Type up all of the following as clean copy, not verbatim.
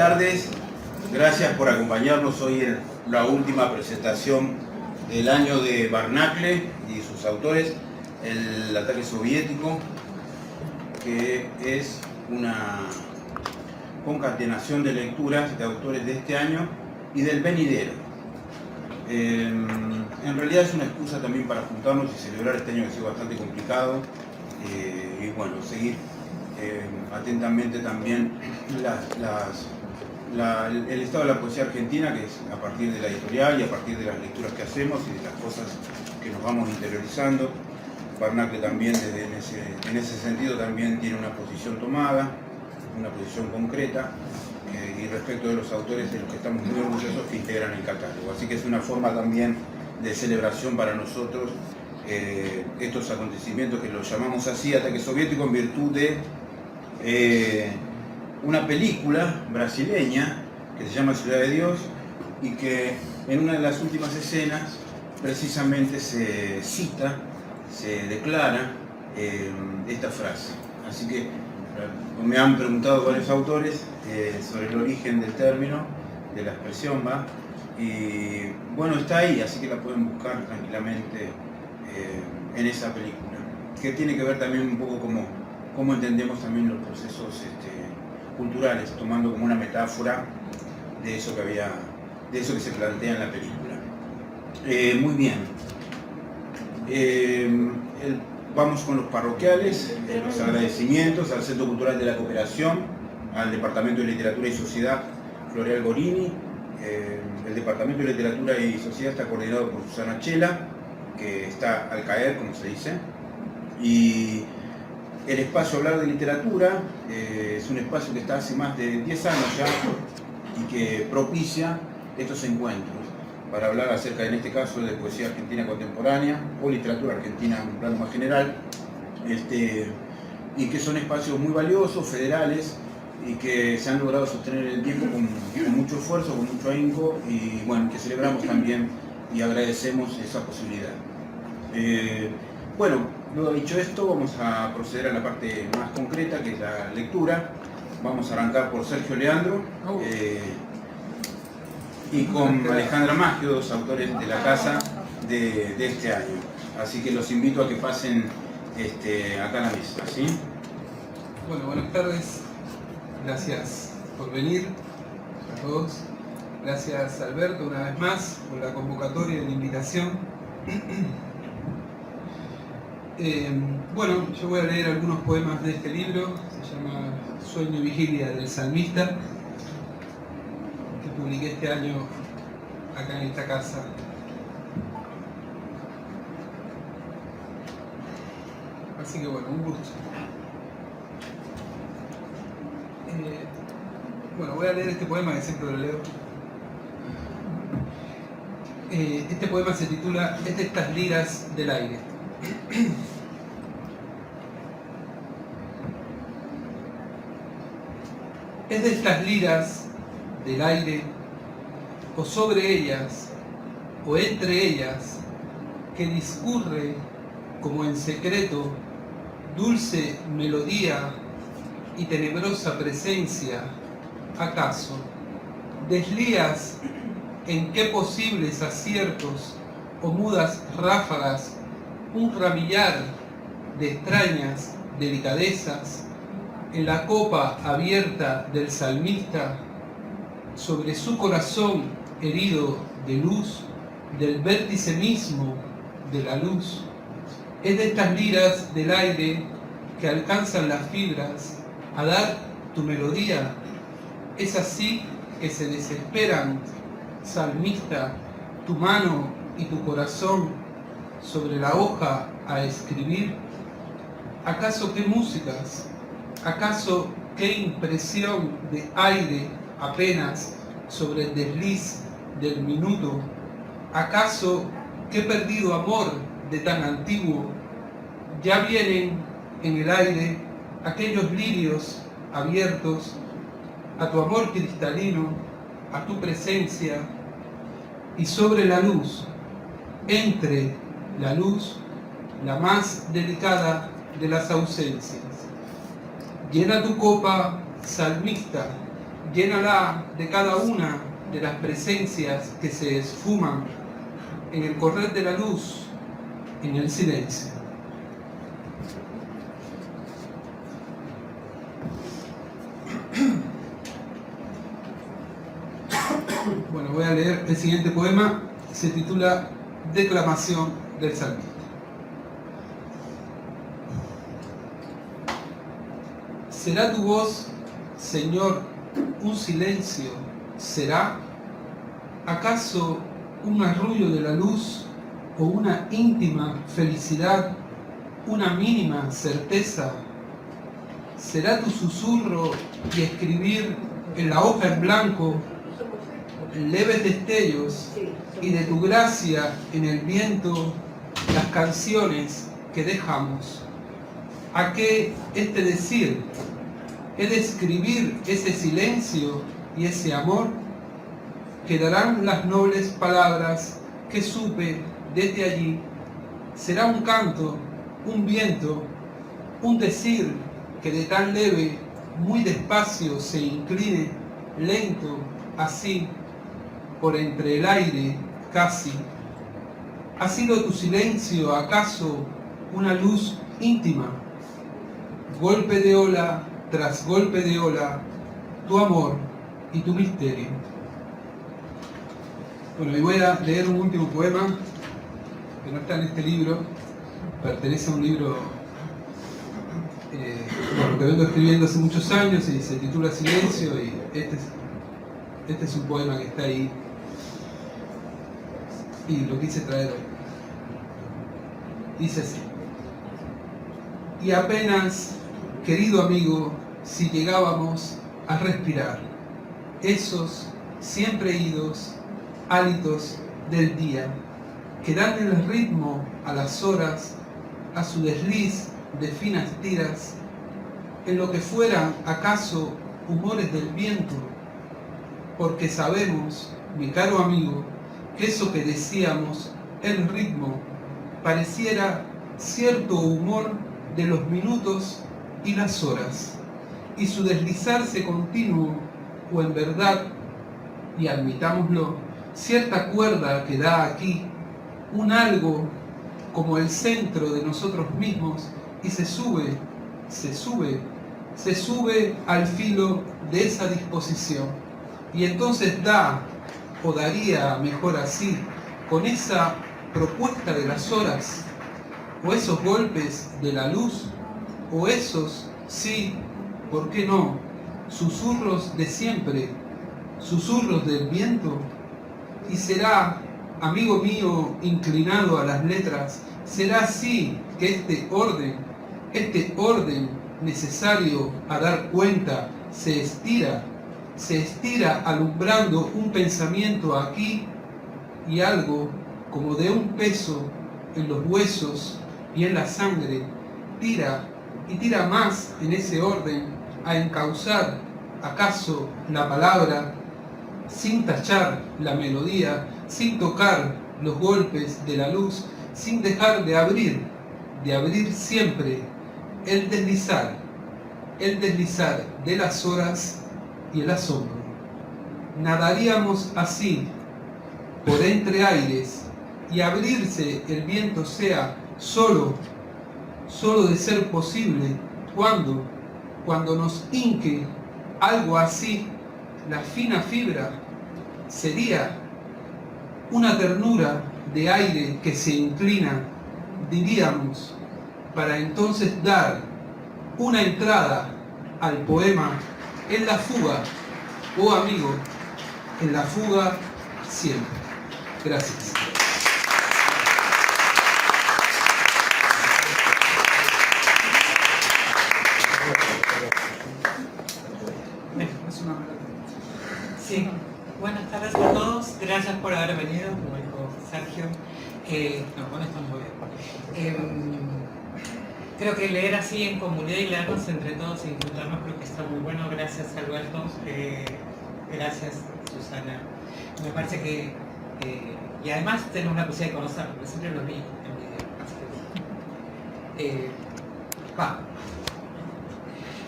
tardes, gracias por acompañarnos hoy en la última presentación del año de Barnacle y sus autores, El ataque soviético, que es una concatenación de lecturas de autores de este año y del venidero. En realidad es una excusa también para juntarnos y celebrar este año que ha sido bastante complicado y bueno, seguir atentamente también el estado de la poesía argentina, que es a partir de la editorial y a partir de las lecturas que hacemos y de las cosas que nos vamos interiorizando. Barnacle también en ese sentido también tiene una posición tomada, una posición concreta, y respecto de los autores de los que estamos muy orgullosos que integran el catálogo. Así que es una forma también de celebración para nosotros estos acontecimientos que los llamamos así, ataque soviético, en virtud de una película brasileña que se llama Ciudad de Dios y que en una de las últimas escenas precisamente se cita, se declara esta frase. Así que me han preguntado varios autores sobre el origen del término, de la expresión, ¿va? Y bueno, está ahí, así que la pueden buscar tranquilamente en esa película, que tiene que ver también un poco cómo entendemos también los procesos culturales, tomando como una metáfora de eso que se plantea en la película. Muy bien. Vamos con los parroquiales, los agradecimientos al Centro Cultural de la Cooperación, al Departamento de Literatura y Sociedad Floreal Gorini. El Departamento de Literatura y Sociedad está coordinado por Susana Chela, que está al caer, como se dice, y el espacio Hablar de Literatura es un espacio que está hace más de 10 años ya y que propicia estos encuentros para hablar acerca, en este caso, de poesía argentina contemporánea o literatura argentina en un plano más general, y que son espacios muy valiosos, federales, y que se han logrado sostener en el tiempo con mucho esfuerzo, con mucho ahínco, y bueno, que celebramos también y agradecemos esa posibilidad. Bueno, luego dicho esto, vamos a proceder a la parte más concreta, que es la lectura. Vamos a arrancar por Sergio Leandro y con Alejandra Maggio, dos autores de la casa de este año. Así que los invito a que pasen acá a la mesa, ¿sí? Bueno, buenas tardes. Gracias por venir a todos. Gracias, Alberto, una vez más, por la convocatoria y la invitación. Bueno, yo voy a leer algunos poemas de este libro, se llama Sueño y Vigilia del Salmista, que publiqué este año acá en esta casa. Así que bueno, un gusto. Bueno, voy a leer este poema que siempre lo leo. Este poema se titula Es de estas liras del aire. Es de estas liras del aire, o sobre ellas, o entre ellas, que discurre como en secreto, dulce melodía y tenebrosa presencia, acaso, deslías en qué posibles aciertos o mudas ráfagas un ramillar de extrañas delicadezas en la copa abierta del salmista, sobre su corazón herido de luz, del vértice mismo de la luz. Es de estas liras del aire que alcanzan las fibras a dar tu melodía. Es así que se desesperan, salmista, tu mano y tu corazón sobre la hoja a escribir. ¿Acaso qué músicas? ¿Acaso qué impresión de aire apenas sobre el desliz del minuto? ¿Acaso qué perdido amor de tan antiguo? Ya vienen en el aire aquellos lirios abiertos a tu amor cristalino, a tu presencia, y sobre la luz, entre la luz, la más delicada de las ausencias. Llena tu copa, salmista, Llénala de cada una de las presencias que se esfuman en el correr de la luz, en el silencio. Bueno, voy a leer el siguiente poema, se titula Declamación del Salmista. ¿Será tu voz, Señor, un silencio? ¿Será acaso un arrullo de la luz o una íntima felicidad, una mínima certeza? ¿Será tu susurro y escribir en la hoja en blanco leves destellos y de tu gracia en el viento las canciones que dejamos? ¿A qué este decir? ¿He de escribir ese silencio y ese amor? Quedarán las nobles palabras que supe desde allí. Será un canto, un viento, un decir que de tan leve, muy despacio se incline, lento, así, por entre el aire, casi. ¿Ha sido tu silencio acaso una luz íntima? Golpe de ola tras golpe de ola, tu amor y tu misterio. Bueno, y voy a leer un último poema que no está en este libro, pertenece a un libro que vengo escribiendo hace muchos años y se titula Silencio, y este es un poema que está ahí y lo quise traer hoy. Dice así: y apenas, querido amigo, si llegábamos a respirar esos siempre idos hálitos del día que dan el ritmo a las horas, a su desliz de finas tiras, en lo que fueran acaso humores del viento, porque sabemos, mi caro amigo, que eso que decíamos, el ritmo, pareciera cierto humor de los minutos y las horas, y su deslizarse continuo, o en verdad, y admitámoslo, cierta cuerda que da aquí un algo como el centro de nosotros mismos, y se sube al filo de esa disposición, y entonces da, o daría mejor así, con esa propuesta de las horas, o esos golpes de la luz, o esos, sí, ¿por qué no?, susurros de siempre, susurros del viento. Y será, amigo mío inclinado a las letras, será así que este orden necesario a dar cuenta, se estira alumbrando un pensamiento aquí y algo como de un peso en los huesos y en la sangre, tira más en ese orden a encauzar acaso la palabra, sin tachar la melodía, sin tocar los golpes de la luz, sin dejar de abrir siempre el deslizar de las horas y el asombro. Nadaríamos así por entre aires, y abrirse el viento sea solo de ser posible cuando nos hinque algo así, la fina fibra sería una ternura de aire que se inclina, diríamos, para entonces dar una entrada al poema en la fuga, oh amigo, en la fuga siempre. Gracias. Sí, buenas tardes a todos, gracias por haber venido, como dijo Sergio. Estamos muy bien. Creo que leer así en comunidad y leernos entre todos y disfrutarnos creo que está muy bueno. Gracias Alberto, gracias Susana. Me parece que, y además tengo una posibilidad de conocer, porque siempre los vi en video.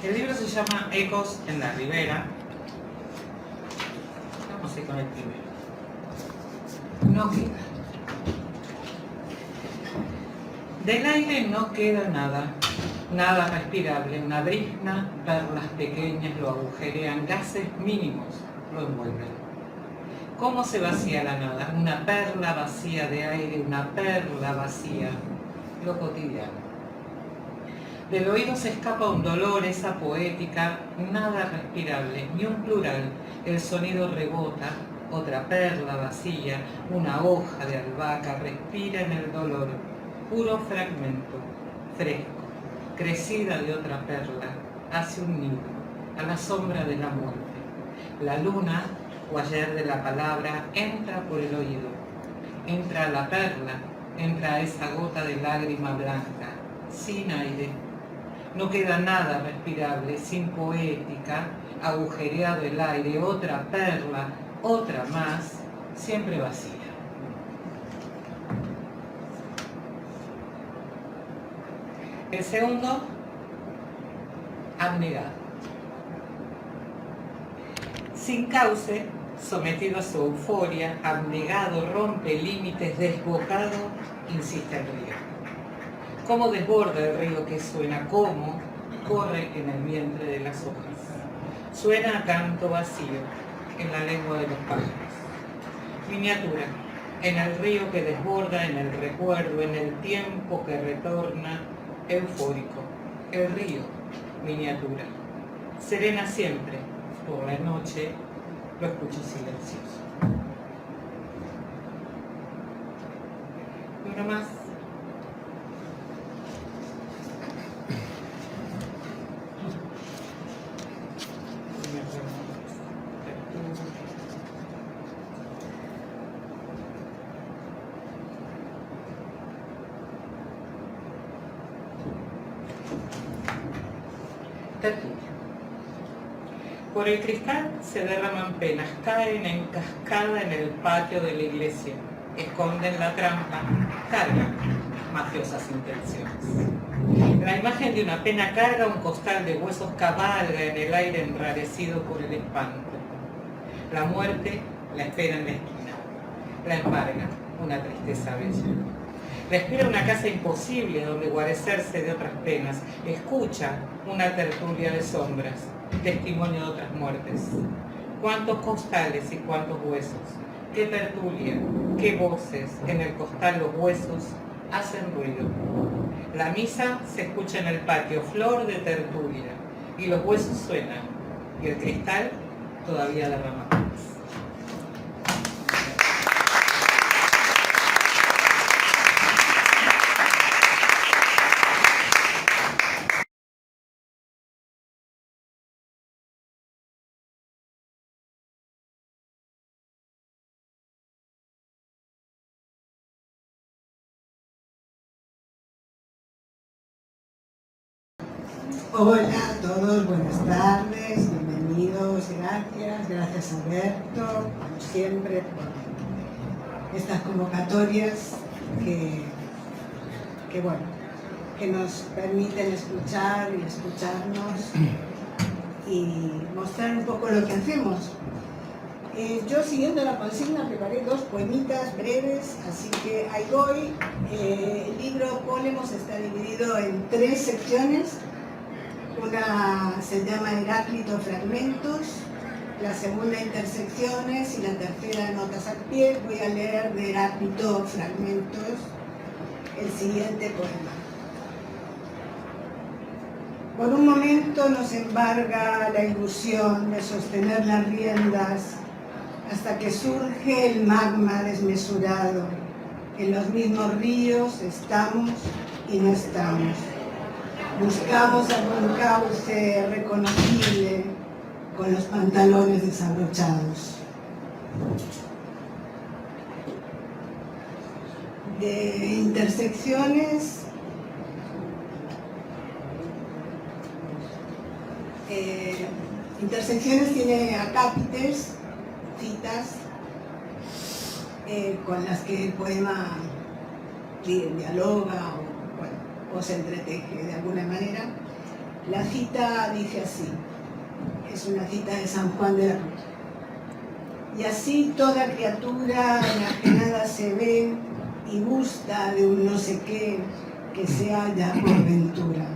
El libro se llama Ecos en la Ribera. empecé con el primero. No queda. Del aire no queda nada, nada respirable. Una brizna, perlas pequeñas lo agujerean, gases mínimos lo envuelven. ¿Cómo se vacía la nada? Una perla vacía de aire, una perla vacía, lo cotidiano. Del oído se escapa un dolor, esa poética, nada respirable, ni un plural. El sonido rebota, otra perla vacía, una hoja de albahaca respira en el dolor. Puro fragmento, fresco, crecida de otra perla, hace un nido, a la sombra de la muerte. La luna, o ayer de la palabra, entra por el oído, entra a la perla, entra a esa gota de lágrima blanca, sin aire. No queda nada respirable, sin poética, agujereado el aire, otra perla, otra más, siempre vacía. El segundo, abnegado. Sin cauce, sometido a su euforia, abnegado, rompe límites, desbocado, insiste el río. Cómo desborda el río que suena, cómo corre en el vientre de las hojas. Suena a canto vacío, en la lengua de los pájaros. Miniatura, en el río que desborda, en el recuerdo, en el tiempo que retorna, eufórico. El río, miniatura. Serena siempre, por la noche, lo escucho silencioso. Uno más. Tertulia. Por el cristal se derraman penas, caen en cascada en el patio de la iglesia, esconden la trampa, cargan mafiosas intenciones. La imagen de una pena carga un costal de huesos, cabalga en el aire enrarecido por el espanto. La muerte la espera en la esquina, la embarga una tristeza bella. La espera una casa imposible donde guarecerse de otras penas. Escucha una tertulia de sombras, testimonio de otras muertes. Cuántos costales y cuántos huesos. Qué tertulia, qué voces. En el costal los huesos hacen ruido. La misa se escucha en el patio, flor de tertulia. Y los huesos suenan. Y el cristal todavía derrama más. Hola a todos, buenas tardes, bienvenidos, gracias Alberto, como siempre, por estas convocatorias que nos permiten escuchar y escucharnos y mostrar un poco lo que hacemos. Yo, siguiendo la consigna, preparé dos poemitas breves, así que ahí voy. El libro Polemos está dividido en 3 secciones. Una se llama Heráclito Fragmentos, la segunda Intersecciones y la tercera Notas al pie. Voy a leer de Heráclito Fragmentos el siguiente poema. Por un momento nos embarga la ilusión de sostener las riendas hasta que surge el magma desmesurado. En los mismos ríos estamos y no estamos. Buscamos algún cauce reconocible con los pantalones desabrochados. De Intersecciones, Intersecciones tiene acápites, citas, con las que el poema dialoga o se entreteje de alguna manera. La cita dice así, es una cita de San Juan de la Cruz. y así toda criatura enajenada se ve y gusta de un no sé qué que se halla por ventura.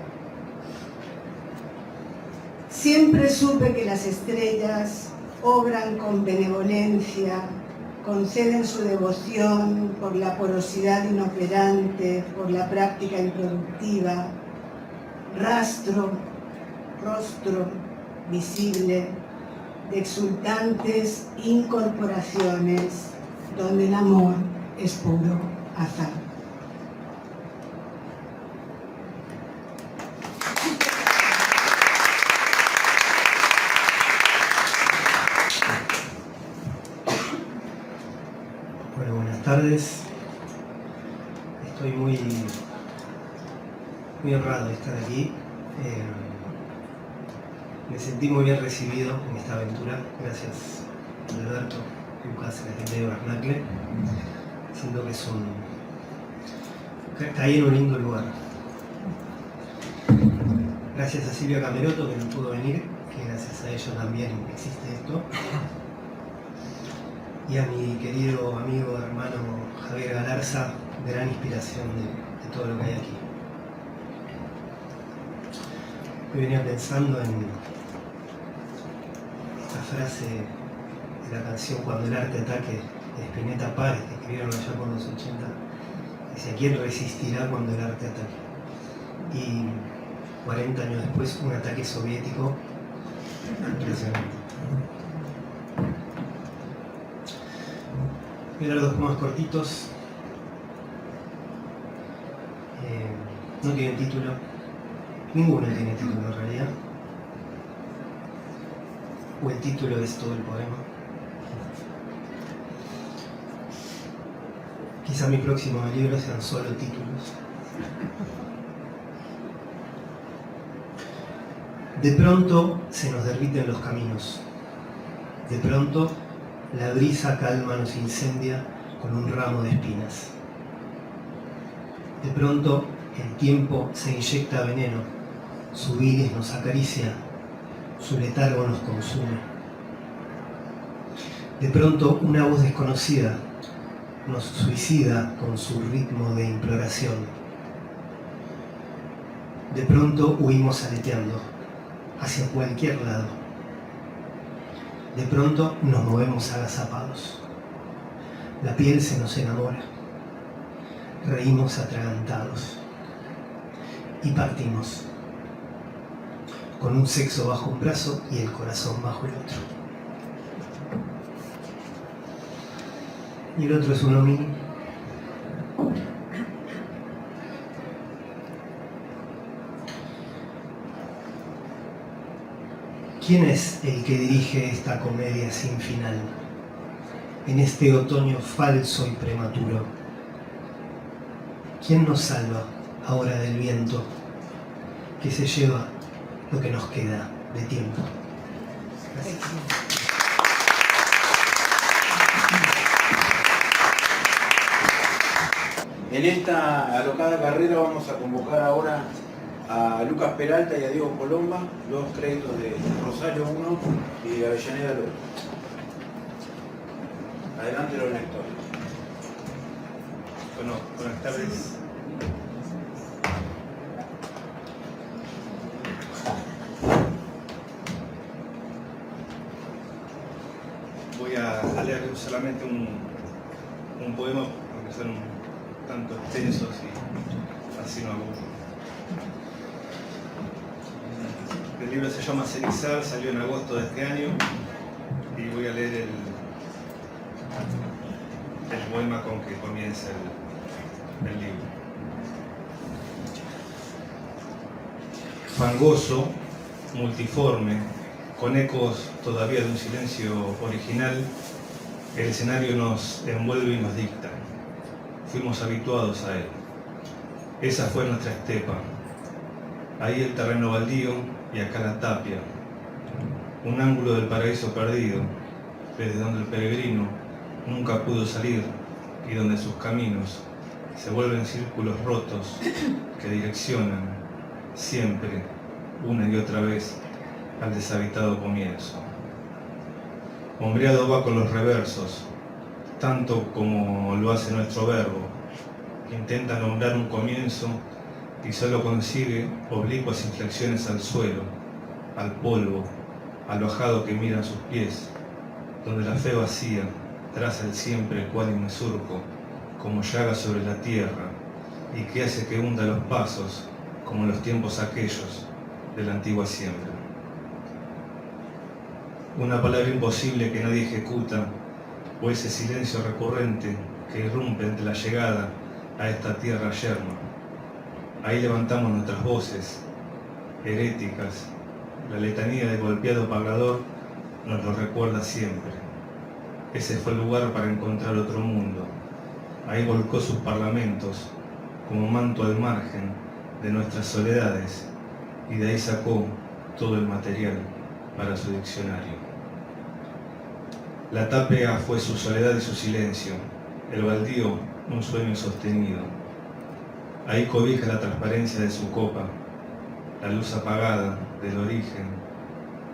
Siempre supe que las estrellas obran con benevolencia, conceden su devoción por la porosidad inoperante, por la práctica improductiva, rostro visible de exultantes incorporaciones donde el amor es puro azar. Bueno, buenas tardes. Estoy muy honrado de estar aquí. Me sentí muy bien recibido en esta aventura. Gracias a Alberto, Lucas, la gente de Bernacle. Siento que caí en un lindo lugar. Gracias a Silvia Cameroto, que no pudo venir, que gracias a ella también existe esto. Y a mi querido amigo, hermano Javier Galarza, gran inspiración de todo lo que hay aquí. Hoy venía pensando en esta frase de la canción Cuando el arte ataque, de Spinetta Páez, que escribieron allá por los 80. Dice: ¿quién resistirá cuando el arte ataque? Y 40 años después, un ataque soviético impresionante. Voy a dar dos poemas cortitos. No tienen título. Ninguno tiene título en realidad. O el título es todo el poema. Quizá mis próximos libros sean solo títulos. De pronto se nos derriten los caminos. De pronto la brisa calma nos incendia con un ramo de espinas. De pronto el tiempo se inyecta veneno, su iris nos acaricia, su letargo nos consume. De pronto una voz desconocida nos suicida con su ritmo de imploración. De pronto huimos aleteando hacia cualquier lado. De pronto nos movemos agazapados. La piel se nos enamora. Reímos atragantados. Y partimos. Con un sexo bajo un brazo y el corazón bajo el otro. Y el otro es uno mini. ¿Quién es el que dirige esta comedia sin final? En este otoño falso y prematuro. ¿Quién nos salva ahora del viento que se lleva lo que nos queda de tiempo? Gracias. En esta alocada carrera vamos a convocar ahora a Lucas Peralta y a Diego Colomba, dos créditos de Rosario 1 y de Avellaneda el otro. Adelante los lectores. Bueno, buenas tardes. Voy a leer solamente un poema porque son un tanto extensos y así no aburro. El libro se llama Cenizar, salió en agosto de este año y voy a leer el poema con que comienza el libro. Fangoso, multiforme, con ecos todavía de un silencio original, el escenario nos envuelve y nos dicta. Fuimos habituados a él. Esa fue nuestra estepa. Ahí el terreno baldío y acá la tapia. Un ángulo del paraíso perdido, desde donde el peregrino nunca pudo salir y donde sus caminos se vuelven círculos rotos que direccionan siempre, una y otra vez, al deshabitado comienzo. Hombreado va con los reversos, tanto como lo hace nuestro verbo, que intenta nombrar un comienzo y solo consigue oblicuas inflexiones al suelo, al polvo, al ojado que mira sus pies, donde la fe vacía traza el siempre ecuánime surco, como llaga sobre la tierra, y que hace que hunda los pasos, como los tiempos aquellos de la antigua siembra. Una palabra imposible que nadie ejecuta, o ese silencio recurrente que irrumpe entre la llegada a esta tierra yerma. Ahí levantamos nuestras voces, heréticas. La letanía del golpeado pagador nos lo recuerda siempre. Ese fue el lugar para encontrar otro mundo. Ahí volcó sus parlamentos, como manto al margen de nuestras soledades, y de ahí sacó todo el material para su diccionario. La tápea fue su soledad y su silencio, el baldío un sueño sostenido. Ahí cobija la transparencia de su copa, la luz apagada del origen,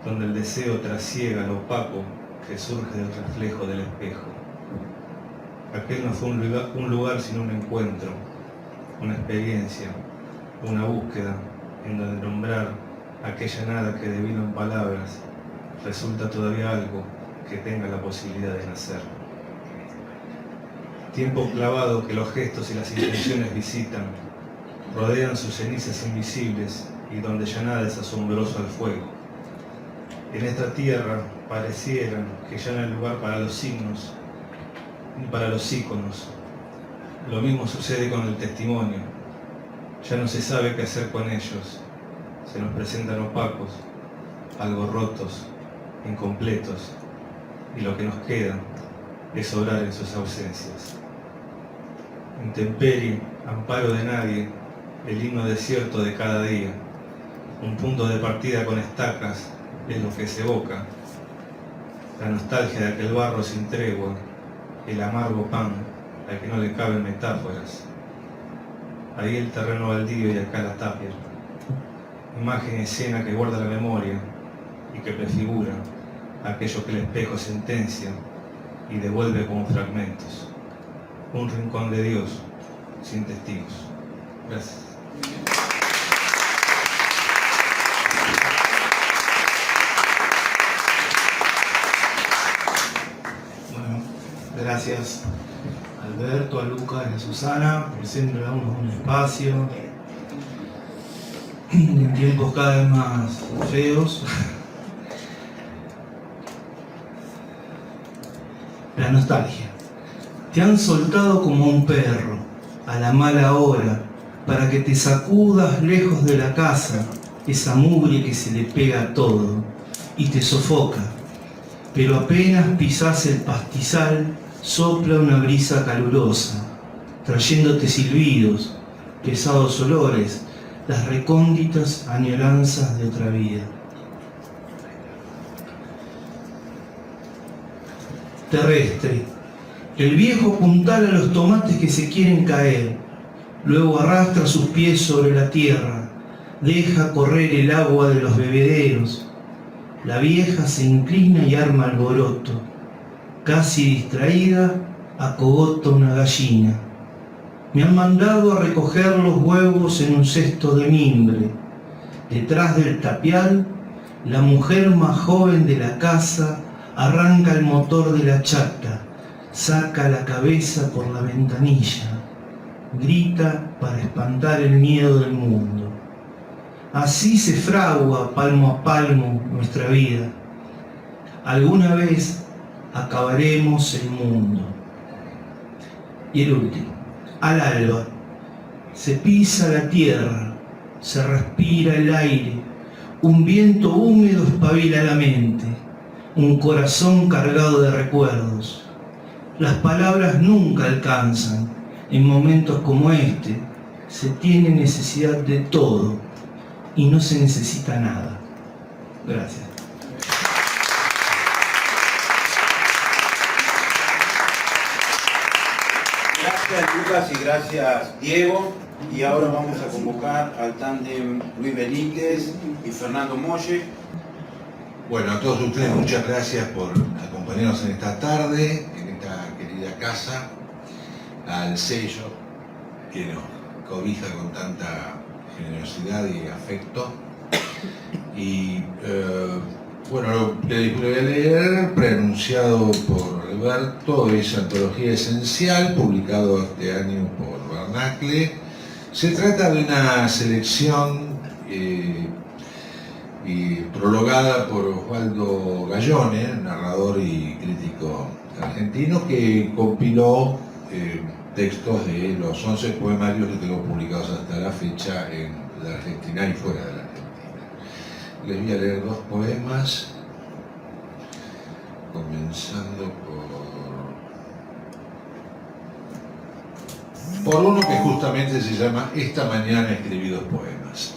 donde el deseo trasiega lo opaco que surge del reflejo del espejo. Aquel no fue un lugar sino un encuentro, una experiencia, una búsqueda en donde nombrar aquella nada que devino en palabras resulta todavía algo que tenga la posibilidad de nacer. Tiempo clavado que los gestos y las intenciones visitan, rodean sus cenizas invisibles y donde ya nada es asombroso al fuego. En esta tierra pareciera que ya no hay lugar para los signos ni para los íconos. Lo mismo sucede con el testimonio. Ya no se sabe qué hacer con ellos. Se nos presentan opacos, algo rotos, incompletos, y lo que nos queda es obrar en sus ausencias. Intemperie, amparo de nadie, el himno desierto de cada día, un punto de partida con estacas es lo que se evoca, la nostalgia de aquel barro sin tregua, el amargo pan al que no le caben metáforas. Ahí el terreno baldío y acá la tapia, imagen y escena que guarda la memoria y que prefigura aquello que el espejo sentencia y devuelve como fragmentos. Un rincón de Dios sin testigos. Gracias. Bueno, gracias Alberto, a Lucas y a Susana por siempre darnos un espacio en tiempos cada vez más feos. La nostalgia. Te han soltado como un perro a la mala hora para que te sacudas lejos de la casa esa mugre que se le pega a todo y te sofoca, pero apenas pisás el pastizal sopla una brisa calurosa trayéndote silbidos, pesados olores, las recónditas añoranzas de otra vida. Terrestre. El viejo apuntala a los tomates que se quieren caer, luego arrastra sus pies sobre la tierra, deja correr el agua de los bebederos. La vieja se inclina y arma alboroto. Casi distraída, acogota una gallina. Me han mandado a recoger los huevos en un cesto de mimbre. Detrás del tapial, la mujer más joven de la casa arranca el motor de la chata, saca la cabeza por la ventanilla, grita para espantar el miedo del mundo. Así se fragua palmo a palmo nuestra vida. Alguna vez acabaremos el mundo. Y el último, al alba, se pisa la tierra, se respira el aire, un viento húmedo espabila la mente, un corazón cargado de recuerdos. Las palabras nunca alcanzan. En momentos como este se tiene necesidad de todo y no se necesita nada. Gracias. Gracias Lucas y gracias Diego. Y ahora vamos a convocar al tándem Luis Benítez y Fernando Molle. Bueno, a todos ustedes muchas gracias por acompañarnos en esta tarde, en esta querida casa, al sello que nos cobija con tanta generosidad y afecto. Y bueno, lo que voy a leer, preanunciado por Alberto, es Antología Esencial, publicado este año por Barnacle. Se trata de una selección y prologada por Osvaldo Gallone, narrador y crítico argentino, que compiló textos de los 11 poemarios que tengo publicados hasta la fecha en la Argentina y fuera de la Argentina. Les voy a leer 2 poemas, comenzando por uno que justamente se llama Esta mañana escribí 2 poemas.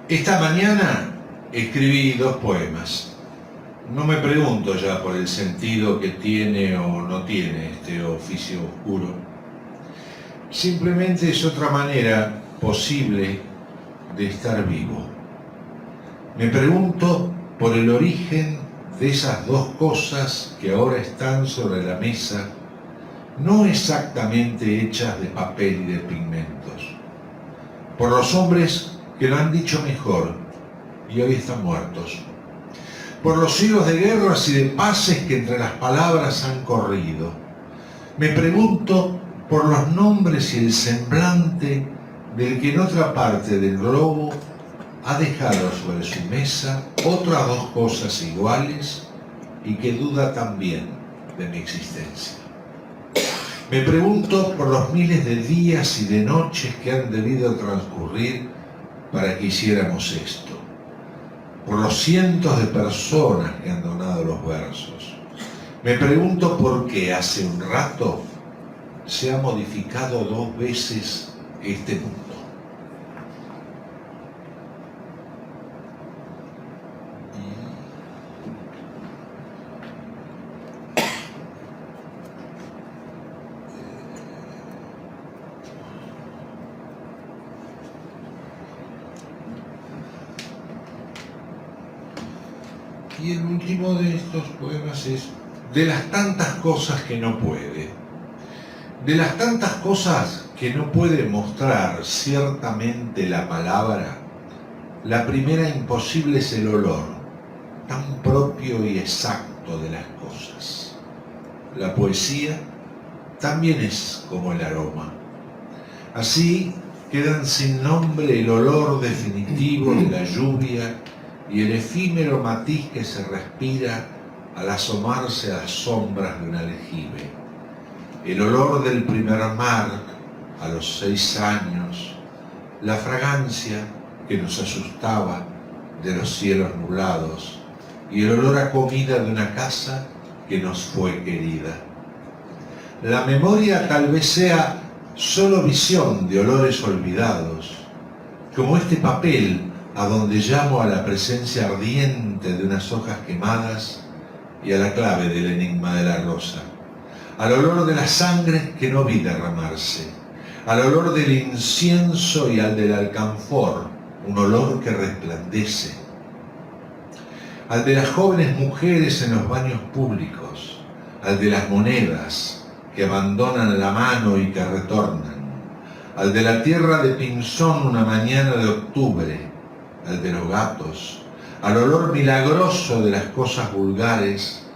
Esta mañana escribí 2 poemas. No me pregunto ya por el sentido que tiene o no tiene este oficio oscuro. Simplemente es otra manera posible de estar vivo. Me pregunto por el origen de esas 2 cosas que ahora están sobre la mesa, no exactamente hechas de papel y de pigmentos. Por los hombres que lo han dicho mejor y hoy están muertos. Por los siglos de guerras y de paces que entre las palabras han corrido. Me pregunto por los nombres y el semblante del que en otra parte del globo ha dejado sobre su mesa otras 2 cosas iguales y que duda también de mi existencia. Me pregunto por los miles de días y de noches que han debido transcurrir para que hiciéramos esto. Por los cientos de personas que han donado los versos. Me pregunto por qué hace un rato se ha modificado 2 veces este mundo. Y el último de estos poemas es de las tantas cosas que no puede. De las tantas cosas que no puede mostrar ciertamente la palabra, la primera imposible es el olor, tan propio y exacto de las cosas. La poesía también es como el aroma. Así quedan sin nombre el olor definitivo de la lluvia y el efímero matiz que se respira al asomarse a las sombras de un aljibe. El olor del primer mar a los 6 años, la fragancia que nos asustaba de los cielos nublados y el olor a comida de una casa que nos fue querida. La memoria tal vez sea solo visión de olores olvidados, como este papel a donde llamo a la presencia ardiente de unas hojas quemadas y a la clave del enigma de la rosa, al olor de la sangre que no vi derramarse, al olor del incienso y al del alcanfor, un olor que resplandece, al de las jóvenes mujeres en los baños públicos, al de las monedas que abandonan la mano y que retornan, al de la tierra de Pinzón una mañana de octubre, al de los gatos, al olor milagroso de las cosas vulgares,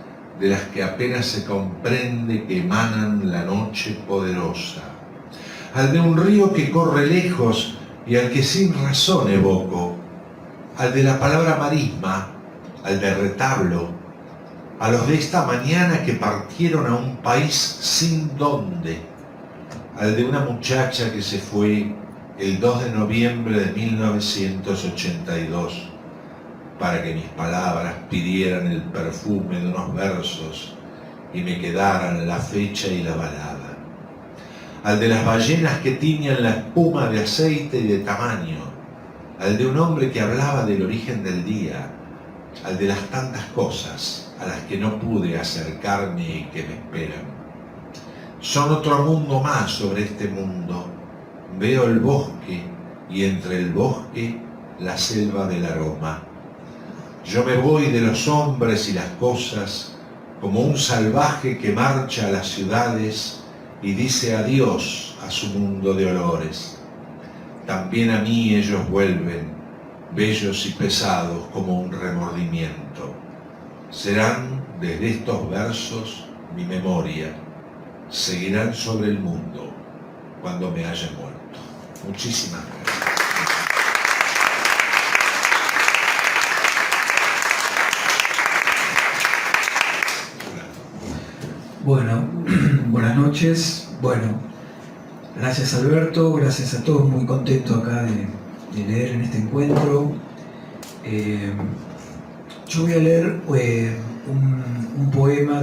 de las que apenas se comprende que emanan la noche poderosa, al de un río que corre lejos y al que sin razón evoco, al de la palabra marisma, al de retablo, a los de esta mañana que partieron a un país sin dónde, al de una muchacha que se fue el 2 de noviembre de 1982, para que mis palabras pidieran el perfume de unos versos y me quedaran la fecha y la balada. Al de las ballenas que tiñan la espuma de aceite y de tamaño, al de un hombre que hablaba del origen del día, al de las tantas cosas a las que no pude acercarme y que me esperan. Son otro mundo más sobre este mundo. Veo el bosque y entre el bosque la selva del aroma. Yo me voy de los hombres y las cosas como un salvaje que marcha a las ciudades y dice adiós a su mundo de olores. También a mí ellos vuelven, bellos y pesados como un remordimiento. Serán desde estos versos mi memoria, seguirán sobre el mundo cuando me haya muerto. Muchísimas gracias. Bueno, buenas noches. Bueno, gracias Alberto, gracias a todos, muy contento acá de leer en este encuentro. Yo voy a leer un poema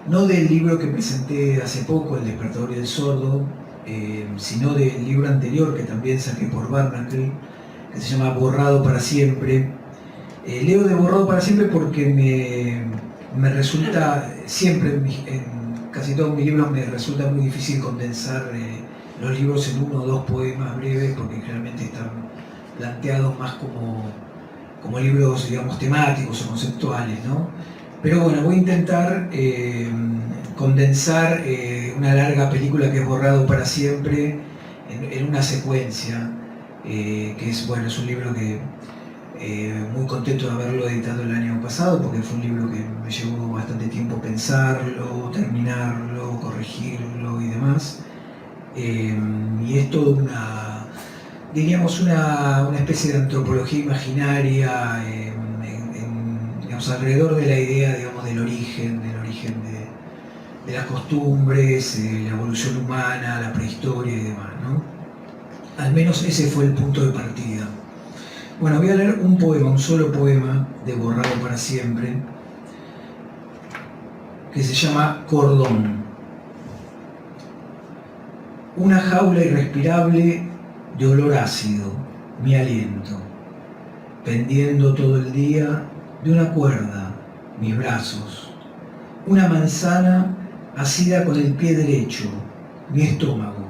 no del libro que presenté hace poco, El despertador y el sordo, sino del libro anterior que también saqué por Barnacle, que se llama Borrado para siempre. Leo de Borrado para siempre porque me resulta, siempre en casi todos mis libros me resulta muy difícil condensar los libros en 1 o 2 poemas breves, porque generalmente están planteados más como libros, digamos, temáticos o conceptuales, ¿no? Pero bueno, voy a intentar condensar una larga película que es Borrado para siempre en una secuencia, que es, bueno, es un libro que muy contento de haberlo editado el año pasado, porque fue un libro que me llevó bastante tiempo pensarlo, terminarlo, corregirlo y demás. Y es todo diríamos una especie de antropología imaginaria, digamos, alrededor de la idea, digamos, del origen de las costumbres, la evolución humana, la prehistoria y demás, ¿no? Al menos ese fue el punto de partida. Bueno, voy a leer un poema, un solo poema de Borrado para siempre, que se llama Cordón. Una jaula irrespirable de olor ácido, mi aliento, pendiendo todo el día de una cuerda, mis brazos. Una manzana asida con el pie derecho, mi estómago.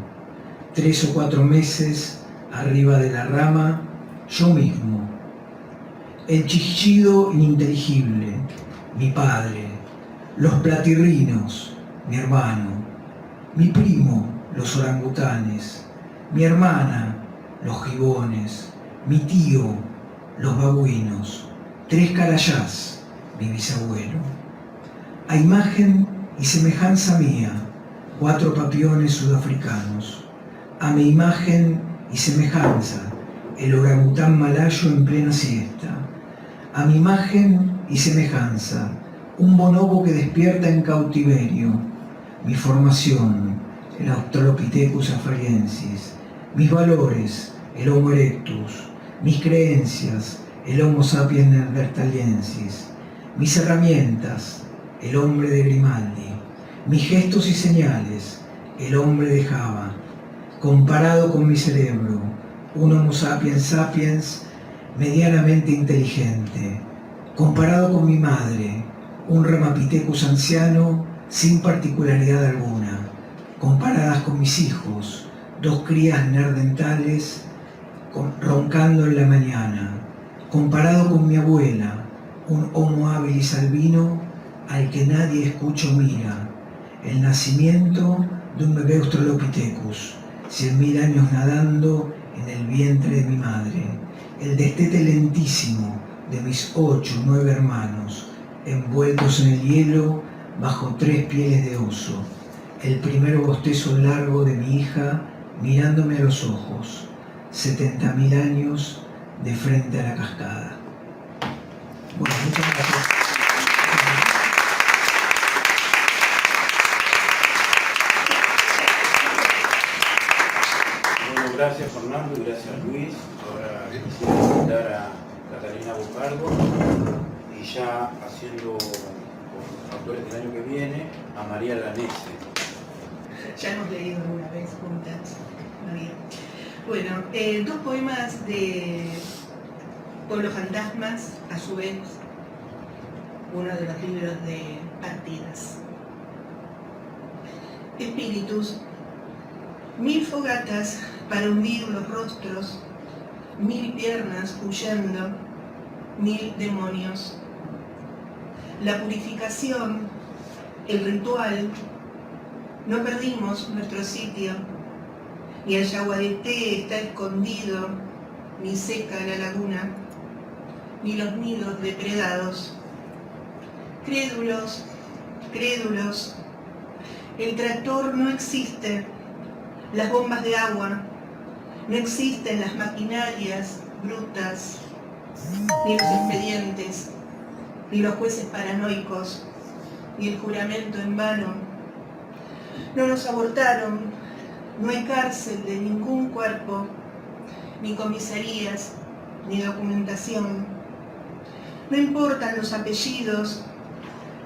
3 o 4 meses arriba de la rama, yo mismo. El chillido ininteligible, mi padre. Los platirrinos, mi hermano. Mi primo, los orangutanes. Mi hermana, los gibones. Mi tío, los babuinos. 3 carayás, mi bisabuelo. A imagen y semejanza mía, 4 papiones sudafricanos. A mi imagen y semejanza, el orangután malayo en plena siesta. A mi imagen y semejanza, un bonobo que despierta en cautiverio. Mi formación, el Australopithecus afariensis. Mis valores, el Homo erectus. Mis creencias, el Homo sapiens neanderthalensis. Mis herramientas, el hombre de Grimaldi. Mis gestos y señales, el hombre de Java. Comparado con mi cerebro, un Homo sapiens sapiens medianamente inteligente. Comparado con mi madre, un Ramapithecus anciano sin particularidad alguna. Comparadas con mis hijos, 2 crías neandertales roncando en la mañana. Comparado con mi abuela, un Homo habilis albino al que nadie escucha o mira. El nacimiento de un bebé Australopithecus, 100.000 años nadando en el vientre de mi madre. El destete lentísimo de mis 8 o 9 hermanos, envueltos en el hielo bajo 3 pieles de oso. El primer bostezo largo de mi hija mirándome a los ojos. 70.000 años de frente a la cascada. Bueno, muchas gracias. Bueno, gracias Fernando y gracias Luis. Ahora quisiera invitar a Catalina Bucardo y ya haciendo por autores del año que viene a María Lanese. Ya hemos leído alguna vez juntas, María. Bueno, 2 poemas de Pueblo Fantasmas, a su vez, uno de los libros de partidas. Espíritus, 1000 fogatas para hundir los rostros, 1000 piernas huyendo, 1000 demonios. La purificación, el ritual, no perdimos nuestro sitio, ni el yaguareté está escondido, ni seca la laguna, ni los nidos depredados. Crédulos, crédulos, el tractor no existe, las bombas de agua, no existen las maquinarias brutas, ni los expedientes, ni los jueces paranoicos, ni el juramento en vano. No nos abortaron, no hay cárcel de ningún cuerpo, ni comisarías, ni documentación. No importan los apellidos,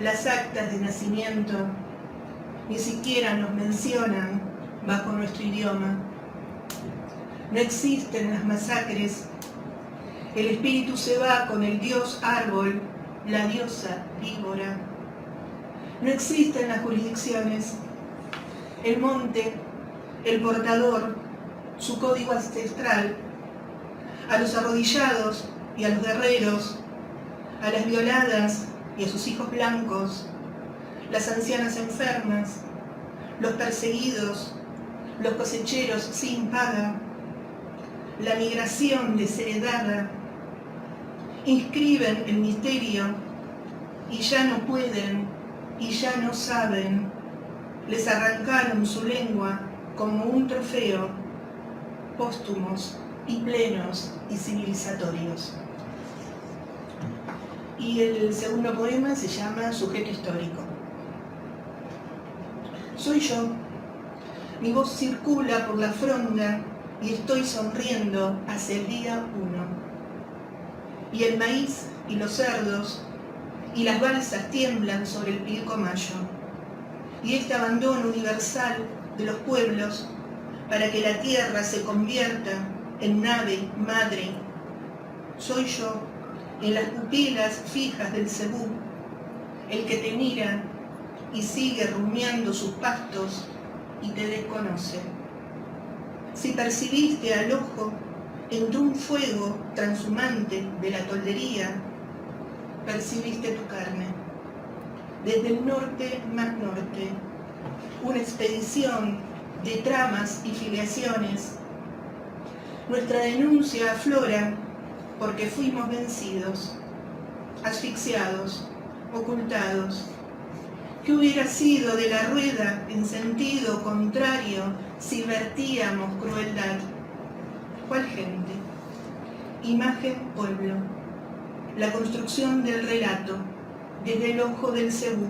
las actas de nacimiento, ni siquiera nos mencionan bajo nuestro idioma. No existen las masacres. El espíritu se va con el dios árbol, la diosa víbora. No existen las jurisdicciones. El monte, el portador, su código ancestral, a los arrodillados y a los guerreros, a las violadas y a sus hijos blancos, las ancianas enfermas, los perseguidos, los cosecheros sin paga, la migración desheredada, inscriben el misterio y ya no pueden y ya no saben, les arrancaron su lengua como un trofeo, póstumos y plenos y civilizatorios. Y el segundo poema se llama Sujeto histórico. Soy yo, mi voz circula por la fronda y estoy sonriendo hacia el día 1. Y el maíz y los cerdos y las balsas tiemblan sobre el pilcomayo. Y este abandono universal de los pueblos para que la tierra se convierta en nave madre. Soy yo, en las pupilas fijas del cebú, el que te mira y sigue rumiando sus pastos y te desconoce. Si percibiste al ojo entre un fuego transhumante de la toldería, percibiste tu carne. Desde el norte más norte, una expedición de tramas y filiaciones. Nuestra denuncia aflora porque fuimos vencidos, asfixiados, ocultados. ¿Qué hubiera sido de la rueda en sentido contrario si vertíamos crueldad? ¿Cuál gente? Imagen pueblo. La construcción del relato desde el ojo del cebú.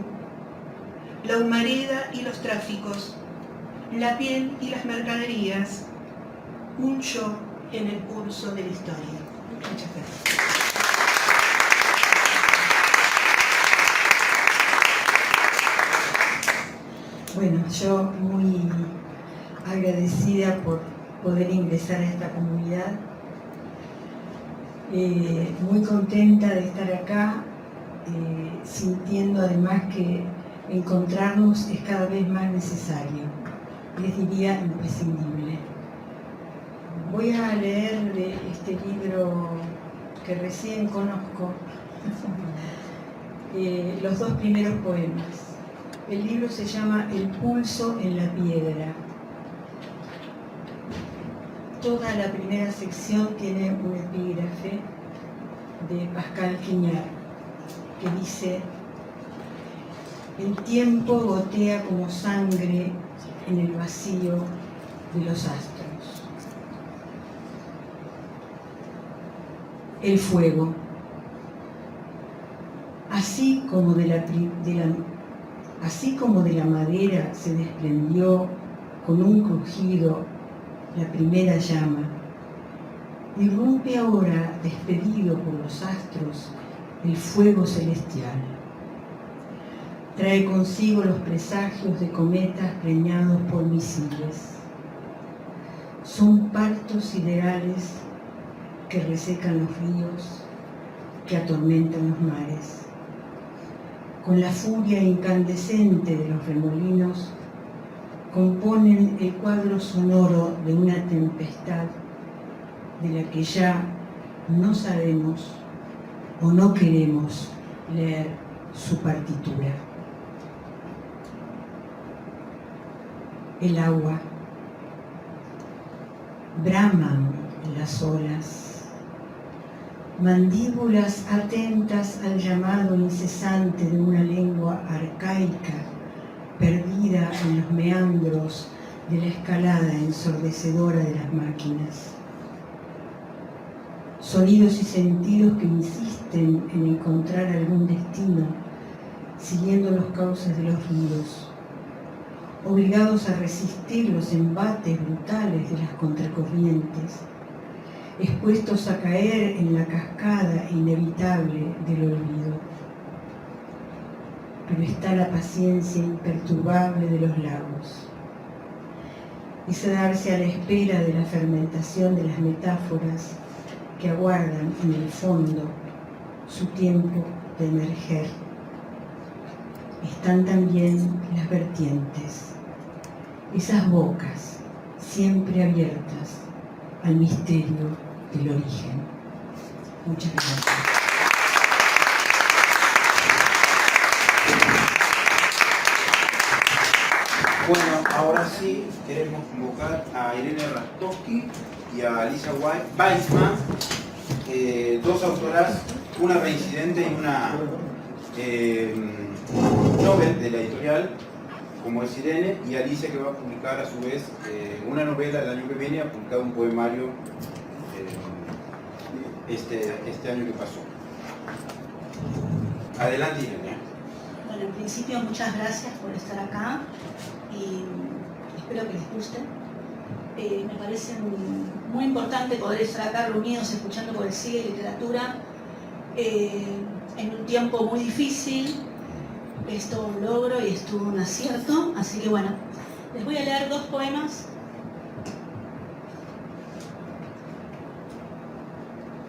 La humareda y los tráficos. La piel y las mercaderías. Un yo en el curso de la historia. Muchas gracias. Bueno, yo muy agradecida por poder ingresar a esta comunidad, muy contenta de estar acá, sintiendo además que encontrarnos es cada vez más necesario, les diría imprescindible. Voy a leer de este libro que recién conozco, los dos primeros poemas. El libro se llama El pulso en la piedra. Toda la primera sección tiene un epígrafe de Pascal Quignard que dice: el tiempo gotea como sangre en el vacío de los astros. El fuego. Así como de la madera se desprendió con un crujido la primera llama, irrumpe ahora, despedido por los astros, el fuego celestial. Trae consigo los presagios de cometas preñados por misiles. Son partos siderales que resecan los ríos, que atormentan los mares. Con la furia incandescente de los remolinos, componen el cuadro sonoro de una tempestad de la que ya no sabemos o no queremos leer su partitura. El agua. Braman las olas. Mandíbulas atentas al llamado incesante de una lengua arcaica perdida en los meandros de la escalada ensordecedora de las máquinas. Sonidos y sentidos que insisten en encontrar algún destino, siguiendo los cauces de los ríos, obligados a resistir los embates brutales de las contracorrientes, expuestos a caer en la cascada inevitable del olvido. Pero está la paciencia imperturbable de los lagos, ese darse a la espera de la fermentación de las metáforas que aguardan en el fondo su tiempo de emerger. Están también las vertientes, esas bocas siempre abiertas al misterio del origen. Muchas gracias. Bueno, ahora sí queremos convocar a Irene Rastowski y a Alicia Weissman, dos autoras, una reincidente y una novel de la editorial, como es Irene, y Alicia, que va a publicar a su vez una novela el año que viene, ha publicado un poemario este año que pasó. Adelante, Irene. Bueno, en principio muchas gracias por estar acá y espero que les guste. Me parece muy importante poder estar acá reunidos escuchando poesía y literatura en un tiempo muy difícil. Es todo un logro y es todo un acierto, así que bueno, les voy a leer dos poemas.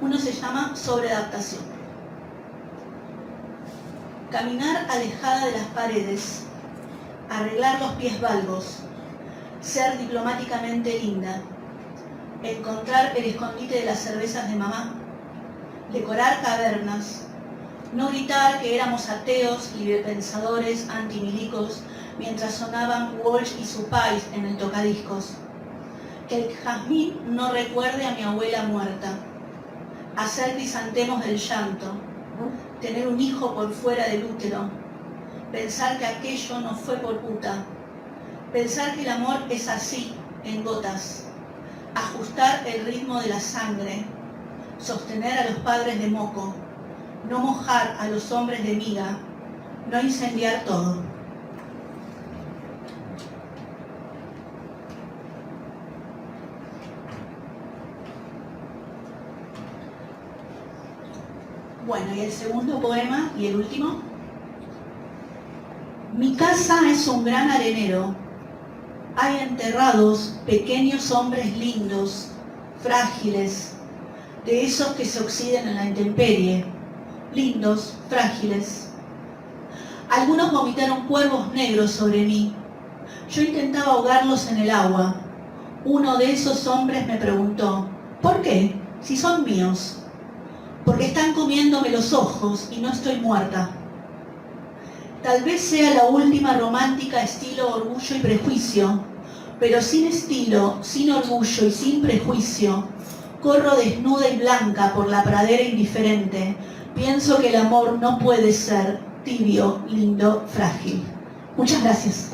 Uno se llama Sobreadaptación. Caminar alejada de las paredes, arreglar los pies valvos, ser diplomáticamente linda, encontrar el escondite de las cervezas de mamá, decorar cavernas, no gritar que éramos ateos, librepensadores, antimilicos, mientras sonaban Walsh y Supais en el tocadiscos. Que el jazmín no recuerde a mi abuela muerta. Hacer crisantemos del llanto. Tener un hijo por fuera del útero. Pensar que aquello no fue por puta. Pensar que el amor es así, en gotas. Ajustar el ritmo de la sangre. Sostener a los padres de moco. No mojar a los hombres de miga, no incendiar todo. Bueno, y el segundo poema y el último. Mi casa es un gran arenero. Hay enterrados pequeños hombres lindos, frágiles, de esos que se oxidan en la intemperie. Lindos, frágiles. Algunos vomitaron cuervos negros sobre mí. Yo intentaba ahogarlos en el agua. Uno de esos hombres me preguntó, ¿por qué? Si son míos. Porque están comiéndome los ojos y no estoy muerta. Tal vez sea la última romántica estilo Orgullo y Prejuicio, pero sin estilo, sin orgullo y sin prejuicio, corro desnuda y blanca por la pradera indiferente. Pienso que el amor no puede ser tibio, lindo, frágil. Muchas gracias.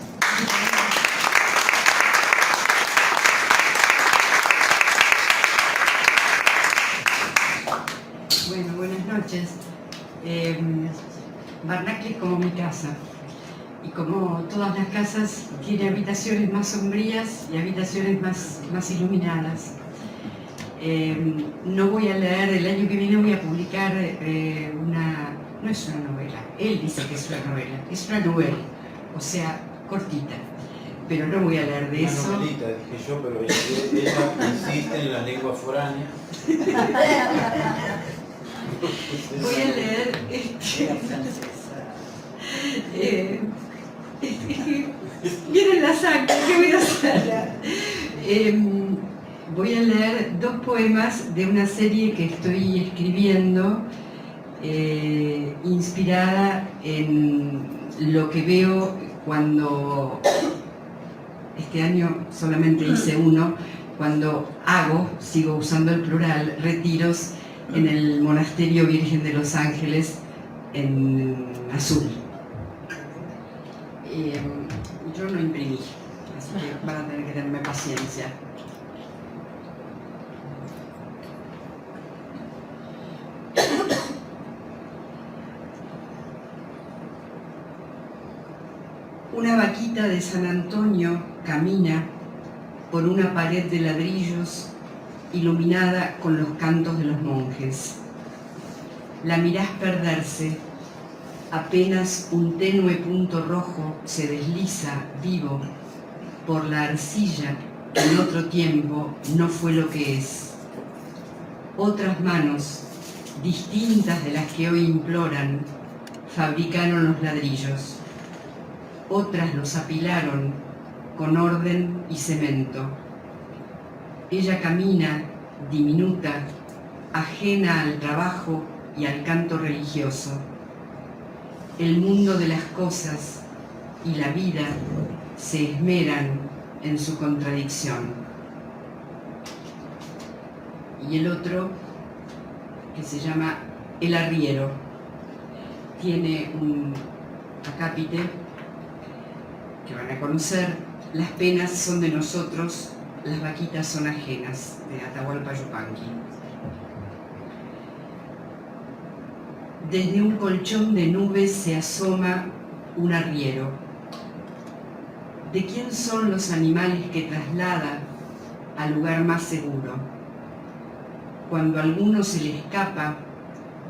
Bueno, buenas noches. Barnacles como mi casa. Y como todas las casas, tiene habitaciones más sombrías y habitaciones más iluminadas. No voy a leer, el año que viene voy a publicar no es una novela, él dice que es una novela, es una novela, o sea, cortita, pero no voy a leer de eso. Una novelita, dije yo, pero ella insiste en la lengua foránea. Voy a leer viene la sangre, ¿qué voy a hacer? Voy a leer dos poemas de una serie que estoy escribiendo inspirada en lo que veo cuando, este año solamente hice uno, cuando sigo usando el plural, retiros en el Monasterio Virgen de los Ángeles en Azul. Yo no imprimí, así que van a tener que tenerme paciencia. Una vaquita de San Antonio camina por una pared de ladrillos iluminada con los cantos de los monjes. La mirás perderse, apenas un tenue punto rojo se desliza vivo por la arcilla que en otro tiempo no fue lo que es. Otras manos, distintas de las que hoy imploran, fabricaron los ladrillos. Otras los apilaron con orden y cemento. Ella camina, diminuta, ajena al trabajo y al canto religioso. El mundo de las cosas y la vida se esmeran en su contradicción. Y el otro, que se llama El Arriero, tiene un acápite que van a conocer: las penas son de nosotros, las vaquitas son ajenas, de Atahualpa Yupanqui. Desde un colchón de nubes se asoma un arriero. ¿De quién son los animales que traslada al lugar más seguro? Cuando a alguno se le escapa,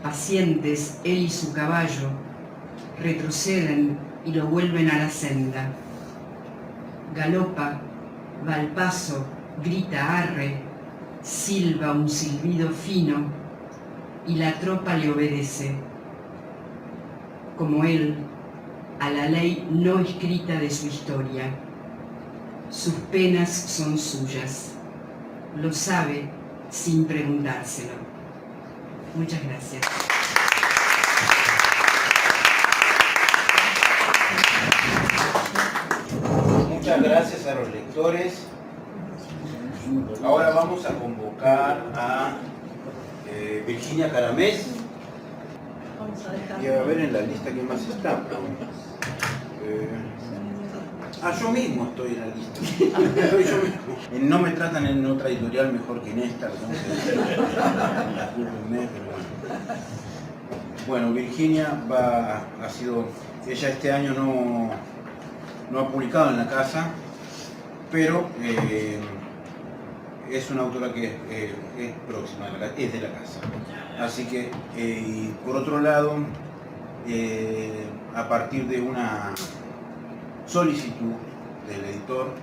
pacientes, él y su caballo, retroceden y lo vuelven a la senda. Galopa, va al paso, grita arre, silba un silbido fino y la tropa le obedece. Como él, a la ley no escrita de su historia. Sus penas son suyas. Lo sabe sin preguntárselo. Muchas gracias. Muchas gracias a los lectores. Ahora vamos a convocar a Virginia Caramés. Y a ver en la lista quién más está. Yo mismo estoy en la lista. Estoy yo mismo. No me tratan en otra editorial mejor que en esta. Discúlpenme, pero bueno, Virginia ella este año no ha publicado en la casa, pero es una autora que es próxima, es de la casa. Así que, por otro lado, a partir de una solicitud del editor,